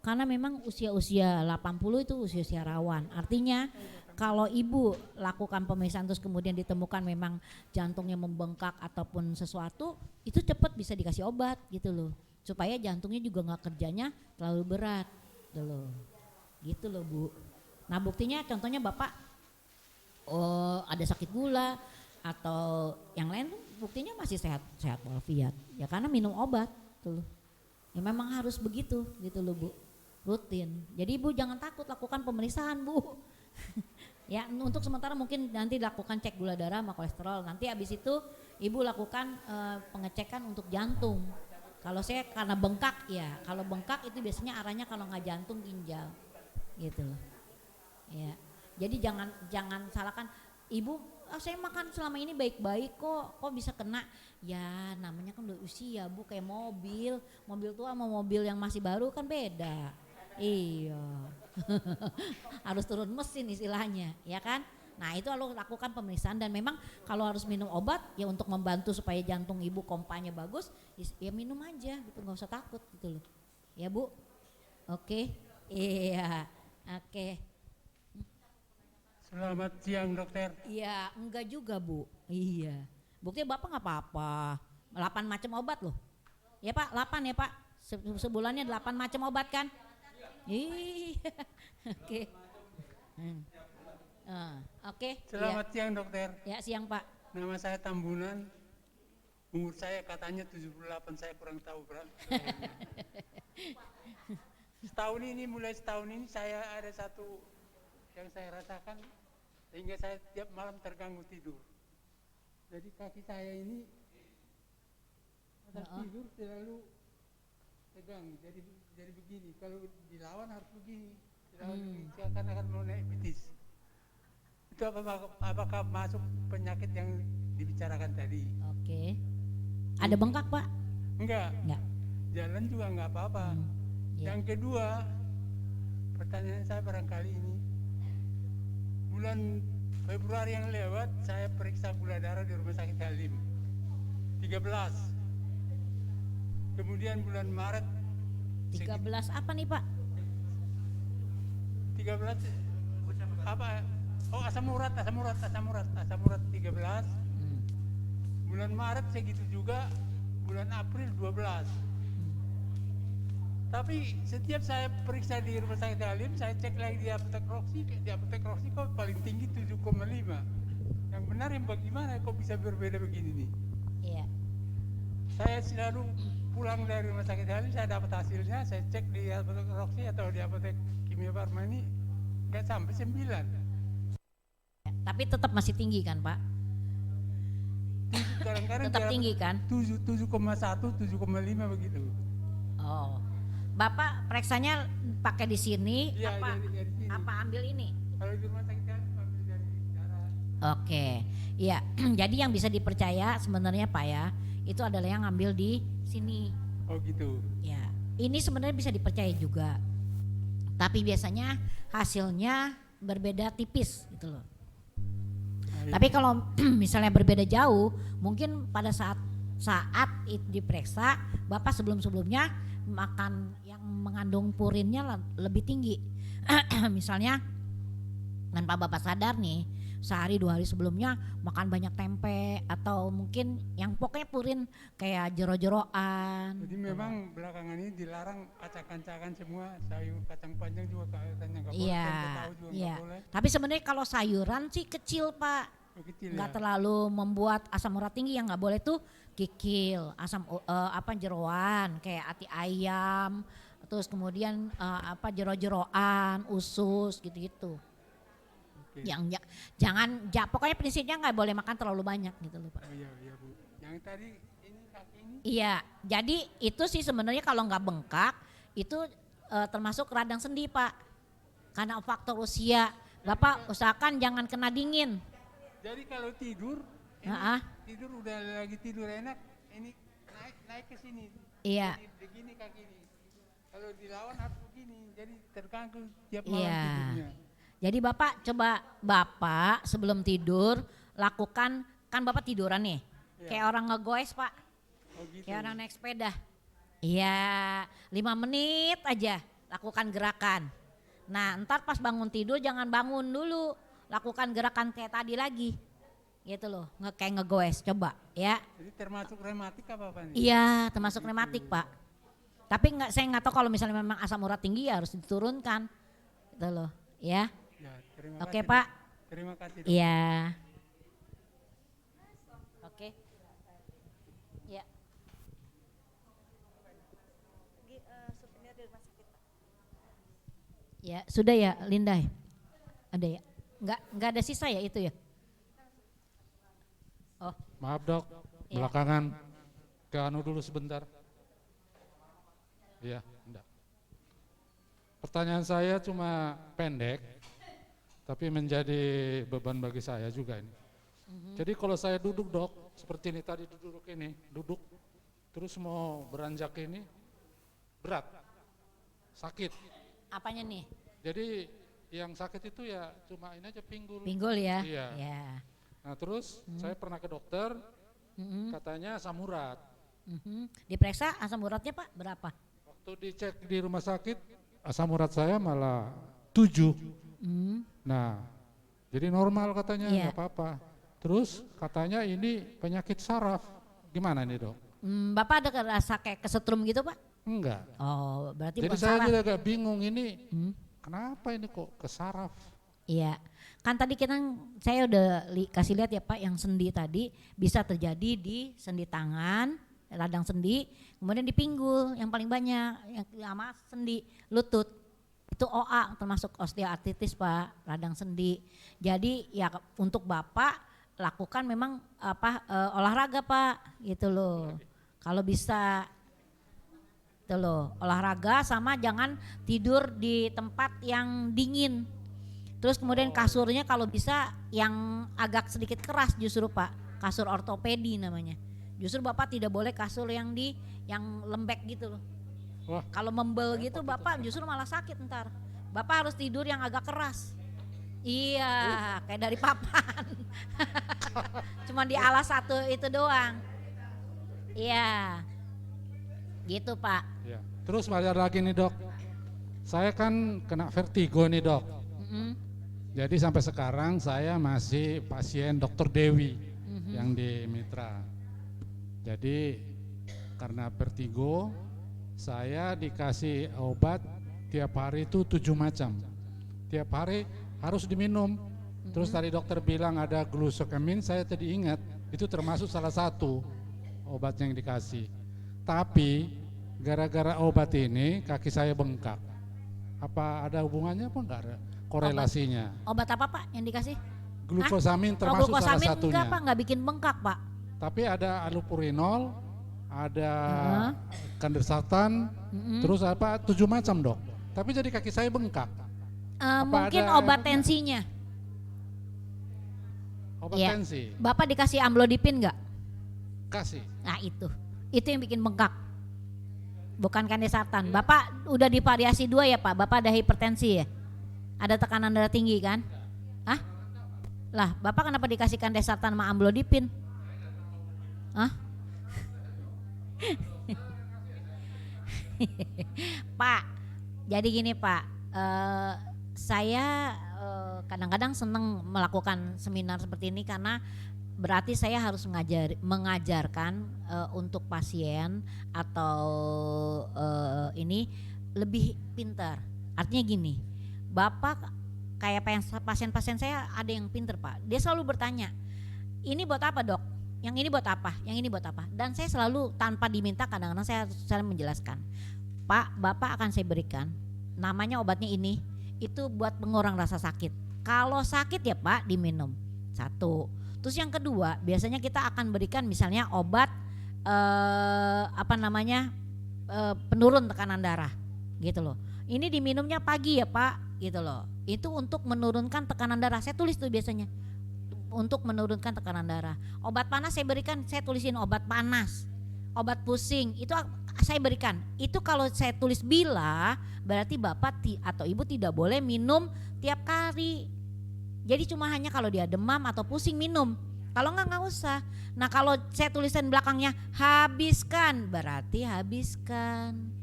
Karena memang usia 80 itu usia rawan. Artinya kalau Ibu lakukan pemeriksaan terus kemudian ditemukan memang jantungnya membengkak ataupun sesuatu, itu cepat bisa dikasih obat gitu loh. supaya jantungnya juga nggak kerjanya terlalu berat gitu loh Bu. Nah buktinya contohnya Bapak ada sakit gula atau yang lain tuh buktinya masih sehat walafiat ya karena minum obat tuh. Ya memang harus begitu gitu loh Bu, rutin. Jadi Ibu jangan takut lakukan pemeriksaan Bu. Ya untuk sementara mungkin nanti lakukan cek gula darah sama kolesterol. Nanti habis itu Ibu lakukan pengecekan untuk jantung. Kalau saya karena bengkak ya, kalau bengkak itu biasanya arahnya kalau nggak jantung ginjal gitu loh. Ya. Jadi jangan salahkan Ibu, saya makan selama ini baik-baik kok bisa kena. Ya namanya kan udah usia Bu, kayak mobil tua sama mobil yang masih baru kan beda. Iya. Harus turun mesin istilahnya, ya kan? Nah itu lo lakukan pemeriksaan dan memang kalau harus minum obat ya untuk membantu supaya jantung Ibu pompanya bagus, ya minum aja gitu, nggak usah takut gitu loh. Ya Bu, oke, iya, oke. Selamat siang dokter. Iya, enggak juga Bu, iya. Buktinya Bapak nggak apa-apa, 8 macam obat loh. Ya Pak, 8 ya Pak, sebulannya 8 macam obat kan? Iya, oke. Oke. Selamat siang dokter. Ya siang Pak. Nama saya Tambunan. Umur saya katanya 78, saya kurang tahu berapa. Mulai setahun ini saya ada satu yang saya rasakan sehingga saya tiap malam terganggu tidur. Jadi kaki saya ini tidur selalu tegang, jadi begini. Kalau dilawan harus begini, karena akan mau naik betis. Itu apakah masuk penyakit yang dibicarakan tadi? Oke. Ada bengkak Pak? Enggak. Jalan juga enggak apa-apa. Yang kedua, pertanyaan saya barangkali ini, bulan Februari yang lewat saya periksa gula darah di Rumah Sakit Halim 13. Kemudian bulan Maret 13 apa nih Pak? 13 apa? Oh asam urat 13. Bulan Maret segitu juga, bulan April 12. Tapi setiap saya periksa di Rumah Sakit Halim, saya cek lagi di apotek Roxy kok paling tinggi 7,5. Yang benar yang bagaimana kok bisa berbeda begini nih? Iya. Saya selalu pulang dari Rumah Sakit Halim, saya dapat hasilnya, saya cek di apotek Roxy atau di apotek Kimia Farma ini nggak sampai 9. Tapi tetap masih tinggi kan Pak? Kadang-kadang tetap tinggi kan? 7,1, 7,5 begitu. Oh, Bapak periksanya pakai di sini ya, apa? Dari sini. Apa ambil ini? Kalau di Rumah Sakit Halim ambil dari darah. Oke, iya. Jadi yang bisa dipercaya sebenarnya Pak ya, itu adalah yang ambil di sini. Oh gitu. Ya, ini sebenarnya bisa dipercaya juga. Tapi biasanya hasilnya berbeda tipis gitu loh. Tapi kalau misalnya berbeda jauh, mungkin pada saat diperiksa, Bapak sebelumnya makan yang mengandung purinnya lebih tinggi. Misalnya tanpa Bapak sadar nih, sehari 2 hari sebelumnya makan banyak tempe atau mungkin yang pokoknya purin kayak jero-jeroan. Jadi memang belakangan ini dilarang acak-acakan semua, sayur kacang panjang juga katanya nggak boleh, Iya, tahu juga iya. nggak boleh. Tapi sebenarnya kalau sayuran sih kecil Pak, Kecil, nggak ya? terlalu membuat asam urat tinggi. Yang nggak boleh tuh kikil, jeroan kayak ati ayam, terus kemudian jero-jeroan, usus gitu-gitu. Yang pokoknya prinsipnya nggak boleh makan terlalu banyak gitu loh Pak. Oh, iya Bu. Yang tadi ini kaki ini. Iya, jadi itu sih sebenarnya kalau nggak bengkak itu termasuk radang sendi Pak. Karena faktor usia, Bapak usahakan jangan kena dingin. Jadi kalau tidur, tidur udah lagi tidur enak, ini naik ke sini. Iya. Begini kaki ini. Kalau dilawan harus begini, jadi terganggu tiap malam Iya. tidurnya. Jadi Bapak coba sebelum tidur lakukan, kan Bapak tiduran nih, kayak orang ngegoes Pak, gitu. kayak orang naik sepeda. Iya, 5 menit aja lakukan gerakan. Nah ntar pas bangun tidur jangan bangun dulu, lakukan gerakan kayak tadi lagi, gitu loh, kayak ngegoes, coba ya. Jadi termasuk rematik apa nih? Iya, termasuk rematik Pak. Tapi saya nggak tahu kalau misalnya memang asam urat tinggi ya harus diturunkan, gitu loh, ya. Ya, terima Oke kasih, Pak. Dok. Terima kasih, Dok. Iya. Oke. Ya. Ya sudah ya Linda. Ada ya? Nggak ada sisa ya itu ya? Oh. Maaf dok, Ya. belakangan ke anu dulu sebentar. Iya, enggak. Pertanyaan saya cuma pendek, tapi menjadi beban bagi saya juga ini. Jadi kalau saya duduk dok, seperti ini tadi duduk, terus mau beranjak ini, berat, sakit. Apanya nih? Jadi yang sakit itu ya cuma ini aja pinggul. Pinggul ya? Iya. Ya. Nah terus saya pernah ke dokter, katanya asam urat. Diperiksa asam uratnya Pak berapa? Waktu dicek di rumah sakit, asam urat saya malah 7. Nah, jadi normal katanya, Iya. nggak apa-apa. Terus katanya ini penyakit saraf, gimana nih dok? Bapak ada rasa kayak kesetrum gitu Pak? Enggak. Oh berarti Jadi bukan saya saraf. juga agak bingung ini, kenapa ini kok ke saraf? Iya, kan tadi saya udah kasih lihat ya Pak yang sendi tadi bisa terjadi di sendi tangan, radang sendi, kemudian di pinggul yang paling banyak, yang sama sendi lutut. Itu OA termasuk osteoartritis Pak, radang sendi. Jadi ya untuk Bapak lakukan memang olahraga Pak, gitu loh. Kalau bisa gitu loh, olahraga sama jangan tidur di tempat yang dingin. Terus kemudian kasurnya kalau bisa yang agak sedikit keras justru Pak, kasur ortopedi namanya. Justru Bapak tidak boleh kasur yang lembek gitu loh. Wah. Kalau membel gitu Bapak justru malah sakit ntar. Bapak harus tidur yang agak keras. Iya, kayak dari papan. Cuma di alas satu itu doang. Iya, gitu Pak. Ya. Terus balik lagi nih dok, saya kan kena vertigo nih dok. Jadi sampai sekarang saya masih pasien Dokter Dewi yang di Mitra. Jadi karena vertigo, saya dikasih obat tiap hari itu 7 macam. Tiap hari harus diminum. Terus tadi dokter bilang ada glucosamine, saya tadi ingat itu termasuk salah satu obat yang dikasih. Tapi gara-gara obat ini kaki saya bengkak. Apa ada hubungannya apa enggak ada korelasinya? Obat apa Pak yang dikasih? Glucosamine termasuk salah glucosamine satunya. enggak Pak, enggak bikin bengkak Pak. Tapi ada allopurinol, ada kandersatan, terus 7 macam dok. Tapi jadi kaki saya bengkak. Mungkin ada obat efeknya? tensinya. Obat Iya. tensi. Bapak dikasih amlodipin enggak? Kasih. Nah itu yang bikin bengkak. Bukan kandersatan. Bapak udah di variasi 2 ya Pak, Bapak ada hipertensi ya? Ada tekanan darah tinggi kan? Hah? Lah Bapak kenapa dikasih kandersatan sama amlodipin? Hah? Pak, jadi gini Pak, saya kadang-kadang senang melakukan seminar seperti ini karena berarti saya harus mengajarkan untuk pasien atau ini lebih pintar. Artinya gini, Bapak kayak pasien-pasien saya ada yang pintar Pak, dia selalu bertanya, ini buat apa dok? Yang ini buat apa? Yang ini buat apa? Dan saya selalu tanpa diminta kadang-kadang saya menjelaskan, Pak, Bapak akan saya berikan, namanya obatnya ini, itu buat mengurang rasa sakit. Kalau sakit ya Pak diminum, 1. Terus yang kedua, biasanya kita akan berikan misalnya obat penurun tekanan darah, gitu loh. Ini diminumnya pagi ya Pak, gitu loh. Itu untuk menurunkan tekanan darah. Saya tulis tuh biasanya untuk menurunkan tekanan darah. Obat panas saya berikan, saya tulisin obat panas, obat pusing, itu saya berikan. Itu kalau saya tulis bila, berarti Bapak atau Ibu tidak boleh minum tiap hari. Jadi cuma hanya kalau dia demam atau pusing minum. Kalau enggak usah. Nah kalau saya tulisan belakangnya habiskan, berarti habiskan.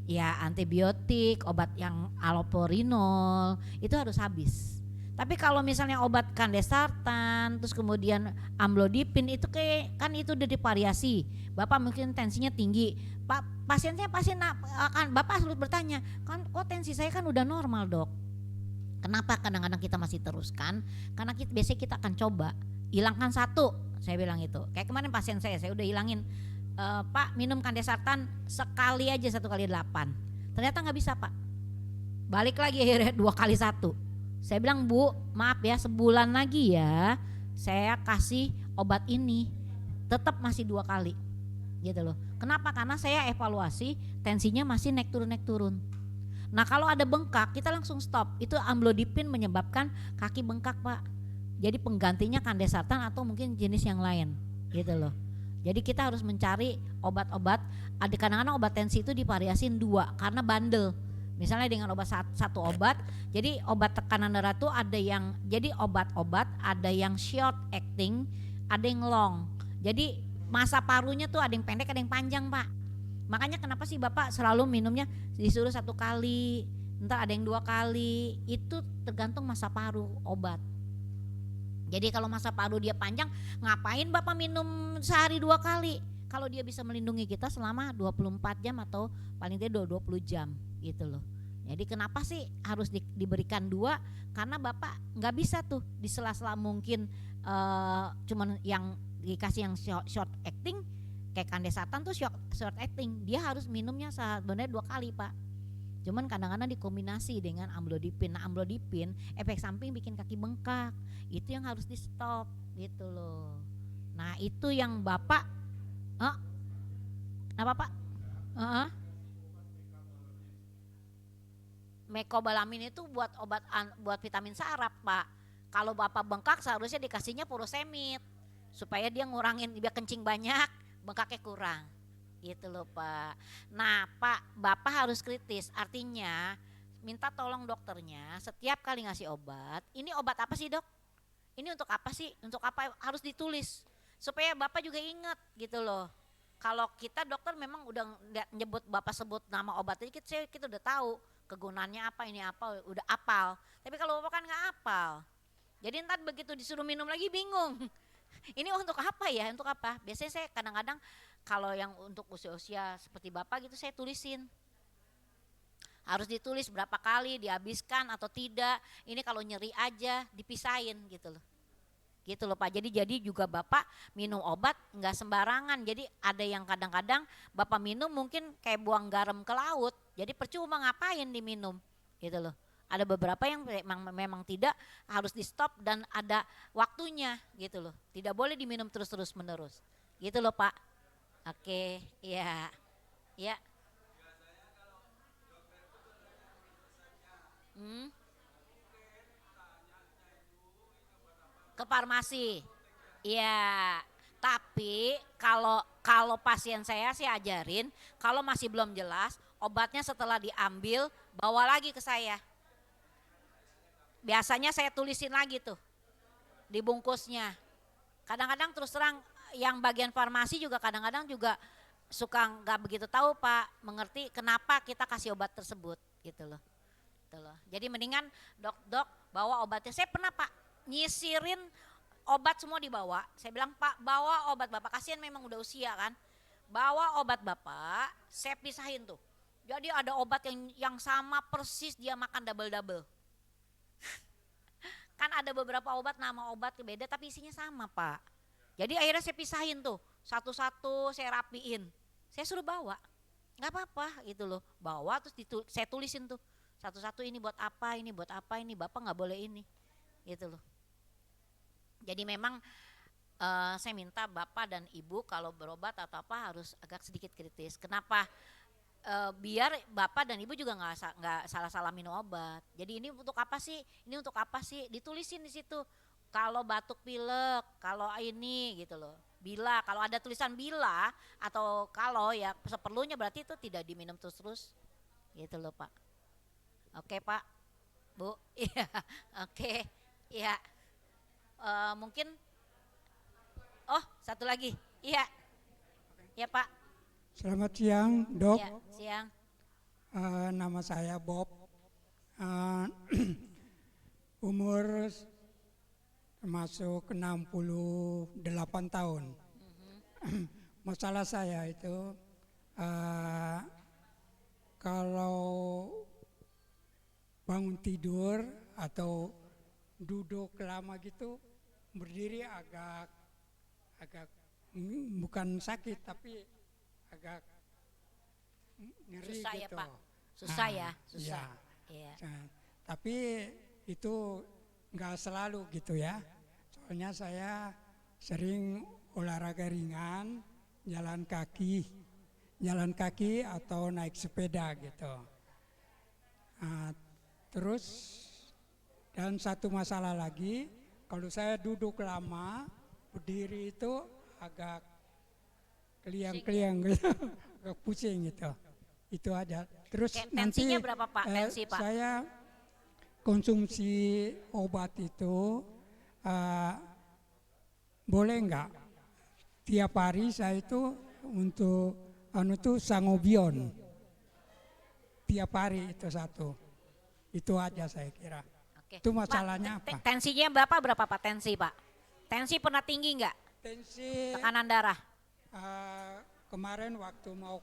Ya antibiotik, obat yang allopurinol itu harus habis. Tapi kalau misalnya obat kandesartan, terus kemudian amlodipin itu kan itu udah divariasi. Bapak mungkin tensinya tinggi. Pasien akan Bapak harus bertanya, kan kok tensi saya kan udah normal, Dok. Kenapa kadang-kadang kita masih teruskan? Karena biasanya kita akan coba hilangkan satu, saya bilang itu. Kayak kemarin pasien saya udah hilangin, Pak minum kandesartan sekali aja 1x8. Ternyata nggak bisa, Pak. Balik lagi akhirnya 2x1. Saya bilang, Bu maaf ya, sebulan lagi ya saya kasih obat ini, tetap masih 2 kali gitu loh. Kenapa? Karena saya evaluasi tensinya masih naik turun. Nah kalau ada bengkak kita langsung stop. Itu amlodipin menyebabkan kaki bengkak, Pak. Jadi penggantinya kandesartan atau mungkin jenis yang lain gitu loh. Jadi kita harus mencari obat-obat. Ada kadang-kadang obat tensi itu divariasin 2 karena bandel. Misalnya dengan obat satu obat, jadi obat tekanan darah tuh ada yang, jadi obat-obat ada yang short acting, ada yang long. Jadi masa parunya tuh ada yang pendek, ada yang panjang, Pak. Makanya kenapa sih Bapak selalu minumnya disuruh 1 kali, ntar ada yang 2 kali, itu tergantung masa paru obat. Jadi kalau masa paru dia panjang, ngapain Bapak minum sehari 2 kali? Kalau dia bisa melindungi kita selama 24 jam atau paling tidak 20 jam gitu loh. Jadi kenapa sih harus diberikan 2? Karena Bapak nggak bisa tuh di sela-sela mungkin cuman yang dikasih yang short acting, kayak kandesartan tuh short acting, dia harus minumnya sebenarnya 2 kali, Pak. Cuman kadang-kadang dikombinasi dengan amlodipin. Nah amlodipin efek samping bikin kaki bengkak, itu yang harus di stop gitu loh. Nah itu yang Bapak apa Pak? Mecobalamin itu buat buat vitamin saraf, Pak. Kalau Bapak bengkak seharusnya dikasihnya furosemid supaya dia ngurangin, biar kencing banyak, bengkaknya kurang. Gitu loh, Pak. Nah, Pak, Bapak harus kritis. Artinya minta tolong dokternya setiap kali ngasih obat, ini obat apa sih, Dok? Ini untuk apa sih? Untuk apa? Harus ditulis supaya Bapak juga ingat gitu loh. Kalau kita dokter memang udah nyebut Bapak sebut nama obatnya, kita udah tahu kegunaannya apa, ini apa, udah apal. Tapi kalau Bapak kan nggak apal, jadi ntar begitu disuruh minum lagi bingung. Ini untuk apa ya? Untuk apa? Biasanya saya kadang-kadang kalau yang untuk usia-usia seperti Bapak gitu saya tulisin. Harus ditulis berapa kali dihabiskan atau tidak. Ini kalau nyeri aja dipisahin gitu loh. Gitu loh Pak. Jadi juga Bapak minum obat nggak sembarangan. Jadi ada yang kadang-kadang Bapak minum mungkin kayak buang garam ke laut. Jadi percuma ngapain diminum gitu loh. Ada beberapa yang memang tidak, harus di stop dan ada waktunya gitu loh. Tidak boleh diminum terus-terus menerus. Gitu loh Pak. Oke, iya. Ya. Ke farmasi. Iya. Tapi kalau pasien saya sih ajarin, kalau masih belum jelas, obatnya setelah diambil bawa lagi ke saya. Biasanya saya tulisin lagi tuh di bungkusnya. Kadang-kadang terus terang yang bagian farmasi juga kadang-kadang juga suka nggak begitu tahu Pak, mengerti kenapa kita kasih obat tersebut gitu loh. Gitu loh. Jadi mendingan dok bawa obatnya. Saya pernah Pak nyisirin obat semua dibawa. Saya bilang Pak bawa obat Bapak, kasihan memang udah usia kan. Bawa obat Bapak, saya pisahin tuh. Jadi ada obat yang sama persis dia makan double-double. Kan ada beberapa obat nama obat beda tapi isinya sama Pak. Jadi akhirnya saya pisahin tuh, satu-satu saya rapiin. Saya suruh bawa, nggak apa-apa gitu loh. Bawa terus saya tulisin tuh, satu-satu ini buat apa, ini buat apa, ini Bapak nggak boleh ini. Gitu loh. Jadi memang saya minta Bapak dan Ibu kalau berobat atau apa harus agak sedikit kritis. Kenapa? Biar Bapak dan Ibu juga nggak salah-salah minum obat. Jadi ini untuk apa sih? Ini untuk apa sih? Ditulisin di situ. Kalau batuk pilek, kalau ini gitu loh. Bila, kalau ada tulisan bila atau kalau ya seperlunya berarti itu tidak diminum terus-terus. Gitu loh Pak. Oke Pak, Bu. Iya, oke. Iya. Mungkin. Oh, satu lagi. Iya. Ya Pak. Selamat siang, Dok. Ya, siang. Nama saya Bob. umur termasuk 68 tahun. Masalah saya itu kalau bangun tidur atau duduk lama gitu, berdiri agak bukan sakit tapi agak ngeri Susah gitu. ya Pak, susah ya, susah. Iya. Iya. Nah, tapi itu nggak selalu gitu ya. Soalnya saya sering olahraga ringan, jalan kaki atau naik sepeda gitu. Nah, terus dan satu masalah lagi, kalau saya duduk lama, berdiri itu agak keliang-keliang gitu, agak pusing gitu. Itu aja. Terus nanti Tensinya berapa Pak? Tensi Pak? saya konsumsi obat itu boleh nggak? Tiap hari saya itu untuk sangobion. Tiap hari itu satu. Itu aja saya kira. Oke. Itu masalahnya Pak, apa? tensinya berapa Pak tensi Pak? Tensi pernah tinggi nggak? Tensi Tekanan darah? kemarin waktu mau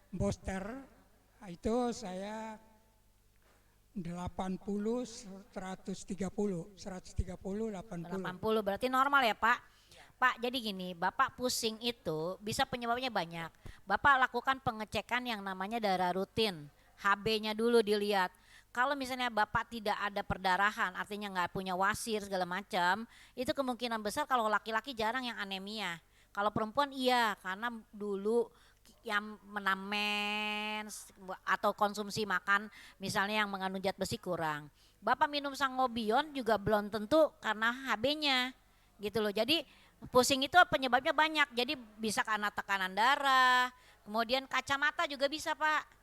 booster itu saya 80 130 80. 80 berarti normal ya Pak? Pak jadi gini, Bapak pusing itu bisa penyebabnya banyak. Bapak lakukan pengecekan yang namanya darah rutin, HB-nya dulu dilihat. Kalau misalnya Bapak tidak ada perdarahan, artinya nggak punya wasir segala macam, itu kemungkinan besar kalau laki-laki jarang yang anemia. Kalau perempuan iya, karena dulu yang menamen atau konsumsi makan misalnya yang mengandung zat besi kurang. Bapak minum sangobion juga belum tentu karena HB-nya gitu loh. Jadi pusing itu penyebabnya banyak. Jadi bisa karena tekanan darah, kemudian kacamata juga bisa Pak.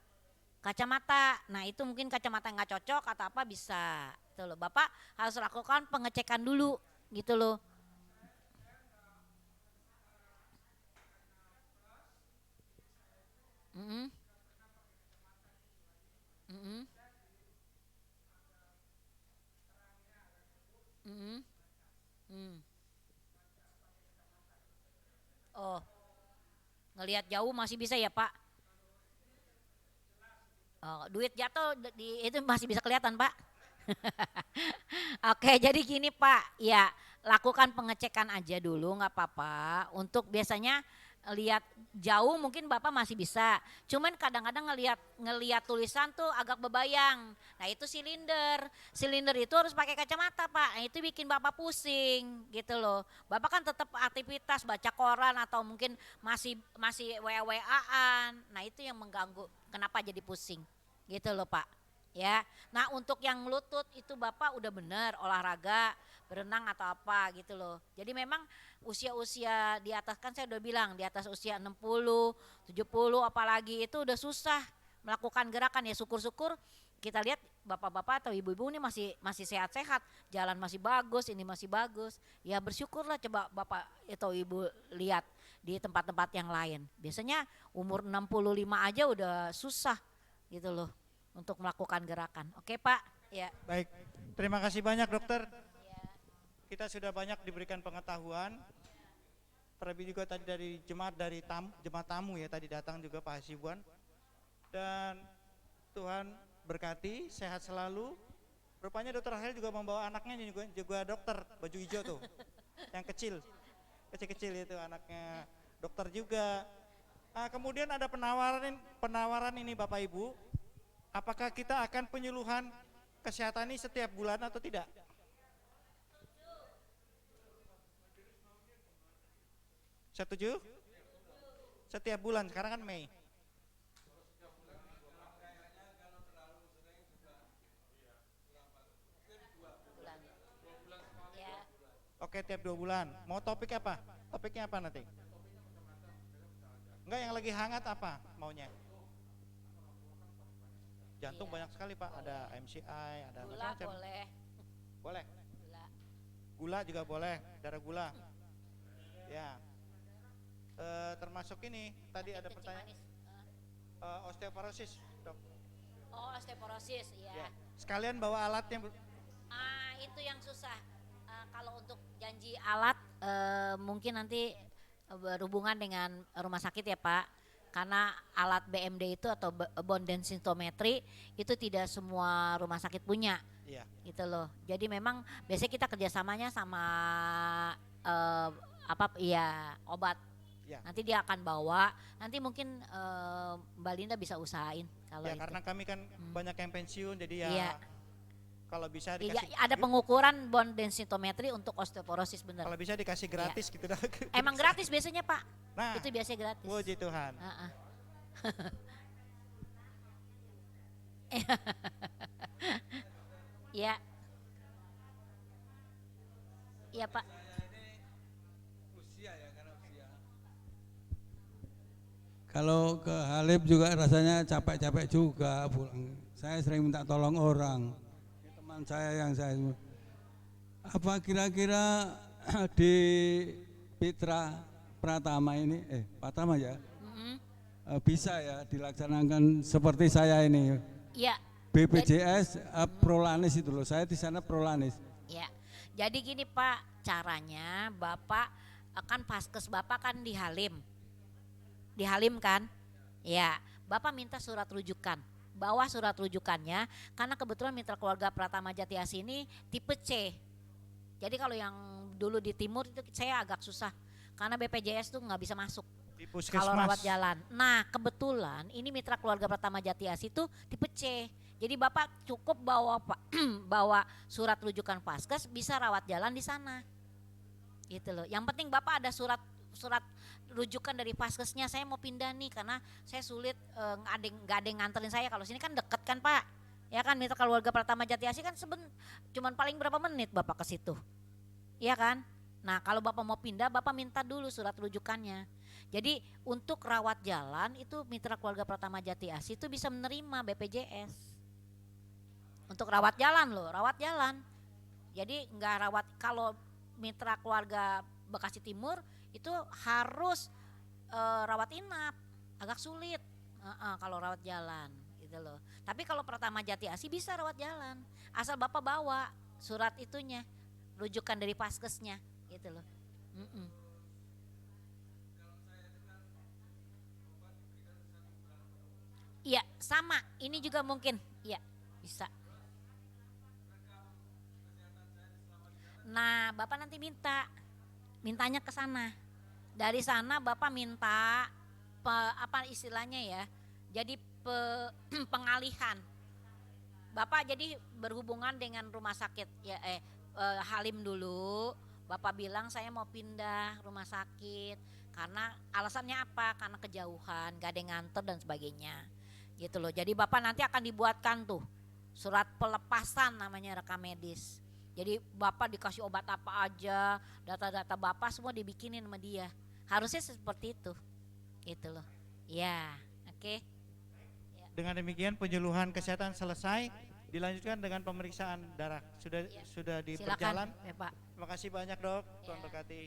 Kacamata, nah itu mungkin kacamata yang nggak cocok atau apa bisa. Gitu loh. Bapak harus lakukan pengecekan dulu gitu loh. Mm-mm. Mm-mm. Mm-mm. Mm. Oh, ngelihat jauh masih bisa ya Pak? Oh, duit jatuh itu masih bisa kelihatan Pak? Oke, jadi gini Pak, ya lakukan pengecekan aja dulu nggak apa-apa. Untuk biasanya lihat jauh mungkin Bapak masih bisa. Cuman kadang-kadang ngelihat tulisan tuh agak bebayang. Nah, itu silinder. Silinder itu harus pakai kacamata, Pak. Nah, itu bikin Bapak pusing gitu loh. Bapak kan tetap aktivitas baca koran atau mungkin masih WA-WA-an. Nah, itu yang mengganggu. Kenapa jadi pusing? Gitu loh, Pak. Ya. Nah, untuk yang lutut itu Bapak udah bener olahraga, berenang atau apa gitu loh. Jadi memang usia-usia di atas kan saya udah bilang di atas usia 60, 70 apalagi itu udah susah melakukan gerakan ya syukur-syukur kita lihat bapak-bapak atau ibu-ibu ini masih sehat-sehat, jalan masih bagus, ini masih bagus. Ya bersyukurlah coba bapak atau ibu lihat di tempat-tempat yang lain. Biasanya umur 65 aja udah susah gitu loh untuk melakukan gerakan. Oke, Pak? Ya. Baik. Terima kasih banyak, Dokter. Kita sudah banyak diberikan pengetahuan. Terlebih juga tadi dari jemaat tamu ya tadi datang juga Pak Hasibuan. Dan Tuhan berkati, sehat selalu. Rupanya Dokter Rahel juga membawa anaknya juga dokter, baju hijau tuh. Yang kecil-kecil itu anaknya dokter juga. Nah, kemudian ada penawaran ini Bapak Ibu. Apakah kita akan penyuluhan kesehatan ini setiap bulan atau tidak? Setuju? Setiap bulan, sekarang kan Mei. Oke, tiap 2 bulan. Mau topik apa? Topiknya apa nanti? Enggak, yang lagi hangat apa maunya? Jantung banyak sekali Pak, ada MCI, ada macam-macam. Boleh. Boleh? Gula juga boleh, darah gula. Ya. Termasuk ini, tadi ada pertanyaan. Osteoporosis, Dok. Oh, osteoporosis, iya. Ya. Sekalian bawa alatnya, Bu. Itu yang susah. Kalau untuk janji alat mungkin nanti berhubungan dengan rumah sakit ya Pak. Karena alat BMD itu atau bone densitometry itu tidak semua rumah sakit punya. Iya. Gitu loh. Jadi memang biasanya kita kerjasamanya sama obat. Ya. Nanti dia akan bawa. Nanti mungkin Mbak Linda bisa usahain kalau Ya itu. karena kami kan banyak yang pensiun jadi ya Iya. kalau bisa Iya, dikasih ada pengukuran bone densitometry untuk osteoporosis bener. kalau bisa dikasih gratis gitu dah. Emang gratis biasanya Pak. Nah, Itu biasanya gratis. puji Tuhan. Iya. Iya Pak. Kalau ke Halim juga rasanya capek-capek juga pulang. Saya sering minta tolong orang. Ini teman saya yang saya apa kira-kira di Pitra Pratama ini Pratama ya bisa ya dilaksanakan seperti saya ini. Iya. BPJS Prolanis itu loh. Saya di sana Prolanis. Ya. Jadi gini Pak, caranya Bapak kan paskes Bapak kan di Halim. Di Halim kan? Ya, Bapak minta surat rujukan. Bawa surat rujukannya karena kebetulan mitra keluarga Pratama Jati Asih ini tipe C. Jadi kalau yang dulu di timur itu saya agak susah karena BPJS tuh nggak bisa masuk. Di puskesmas. Kalau rawat jalan. Nah kebetulan ini mitra keluarga Pratama Jati Asih itu tipe C. Jadi Bapak cukup bawa bawa surat rujukan paskes bisa rawat jalan di sana. Gitu loh. Yang penting Bapak ada surat rujukan dari paskesnya, saya mau pindah nih karena saya sulit nggak ada yang nganterin saya. Kalau sini kan deket kan Pak, ya kan mitra keluarga Pratama Jati Asih kan cuman paling berapa menit Bapak ke situ, ya kan. Nah kalau Bapak mau pindah Bapak minta dulu surat rujukannya. Jadi untuk rawat jalan itu mitra keluarga Pratama Jati Asih itu bisa menerima BPJS untuk rawat jalan loh, rawat jalan. Jadi nggak rawat, kalau mitra keluarga Bekasi Timur itu harus rawat inap, agak sulit kalau rawat jalan gitu loh. Tapi kalau Pratama Jati Asih bisa rawat jalan, asal Bapak bawa surat itunya, rujukan dari paskesnya gitu loh. Iya sama, ini juga mungkin, iya bisa. Nah Bapak nanti mintanya ke sana. Dari sana Bapak minta apa istilahnya ya? Jadi pengalihan. Bapak jadi berhubungan dengan rumah sakit ya Halim dulu. Bapak bilang saya mau pindah rumah sakit karena alasannya apa? Karena kejauhan, gak ada yang nganter dan sebagainya. Gitu loh. Jadi Bapak nanti akan dibuatkan tuh surat pelepasan namanya rekam medis. Jadi Bapak dikasih obat apa aja, data-data Bapak semua dibikinin sama dia. Harusnya seperti itu. Gitu loh. Ya, oke. Ya. Dengan demikian penyuluhan kesehatan selesai, dilanjutkan dengan pemeriksaan darah. Sudah Silakan, berjalan. ya, Pak. Terima kasih banyak Dok, Tuhan berkati.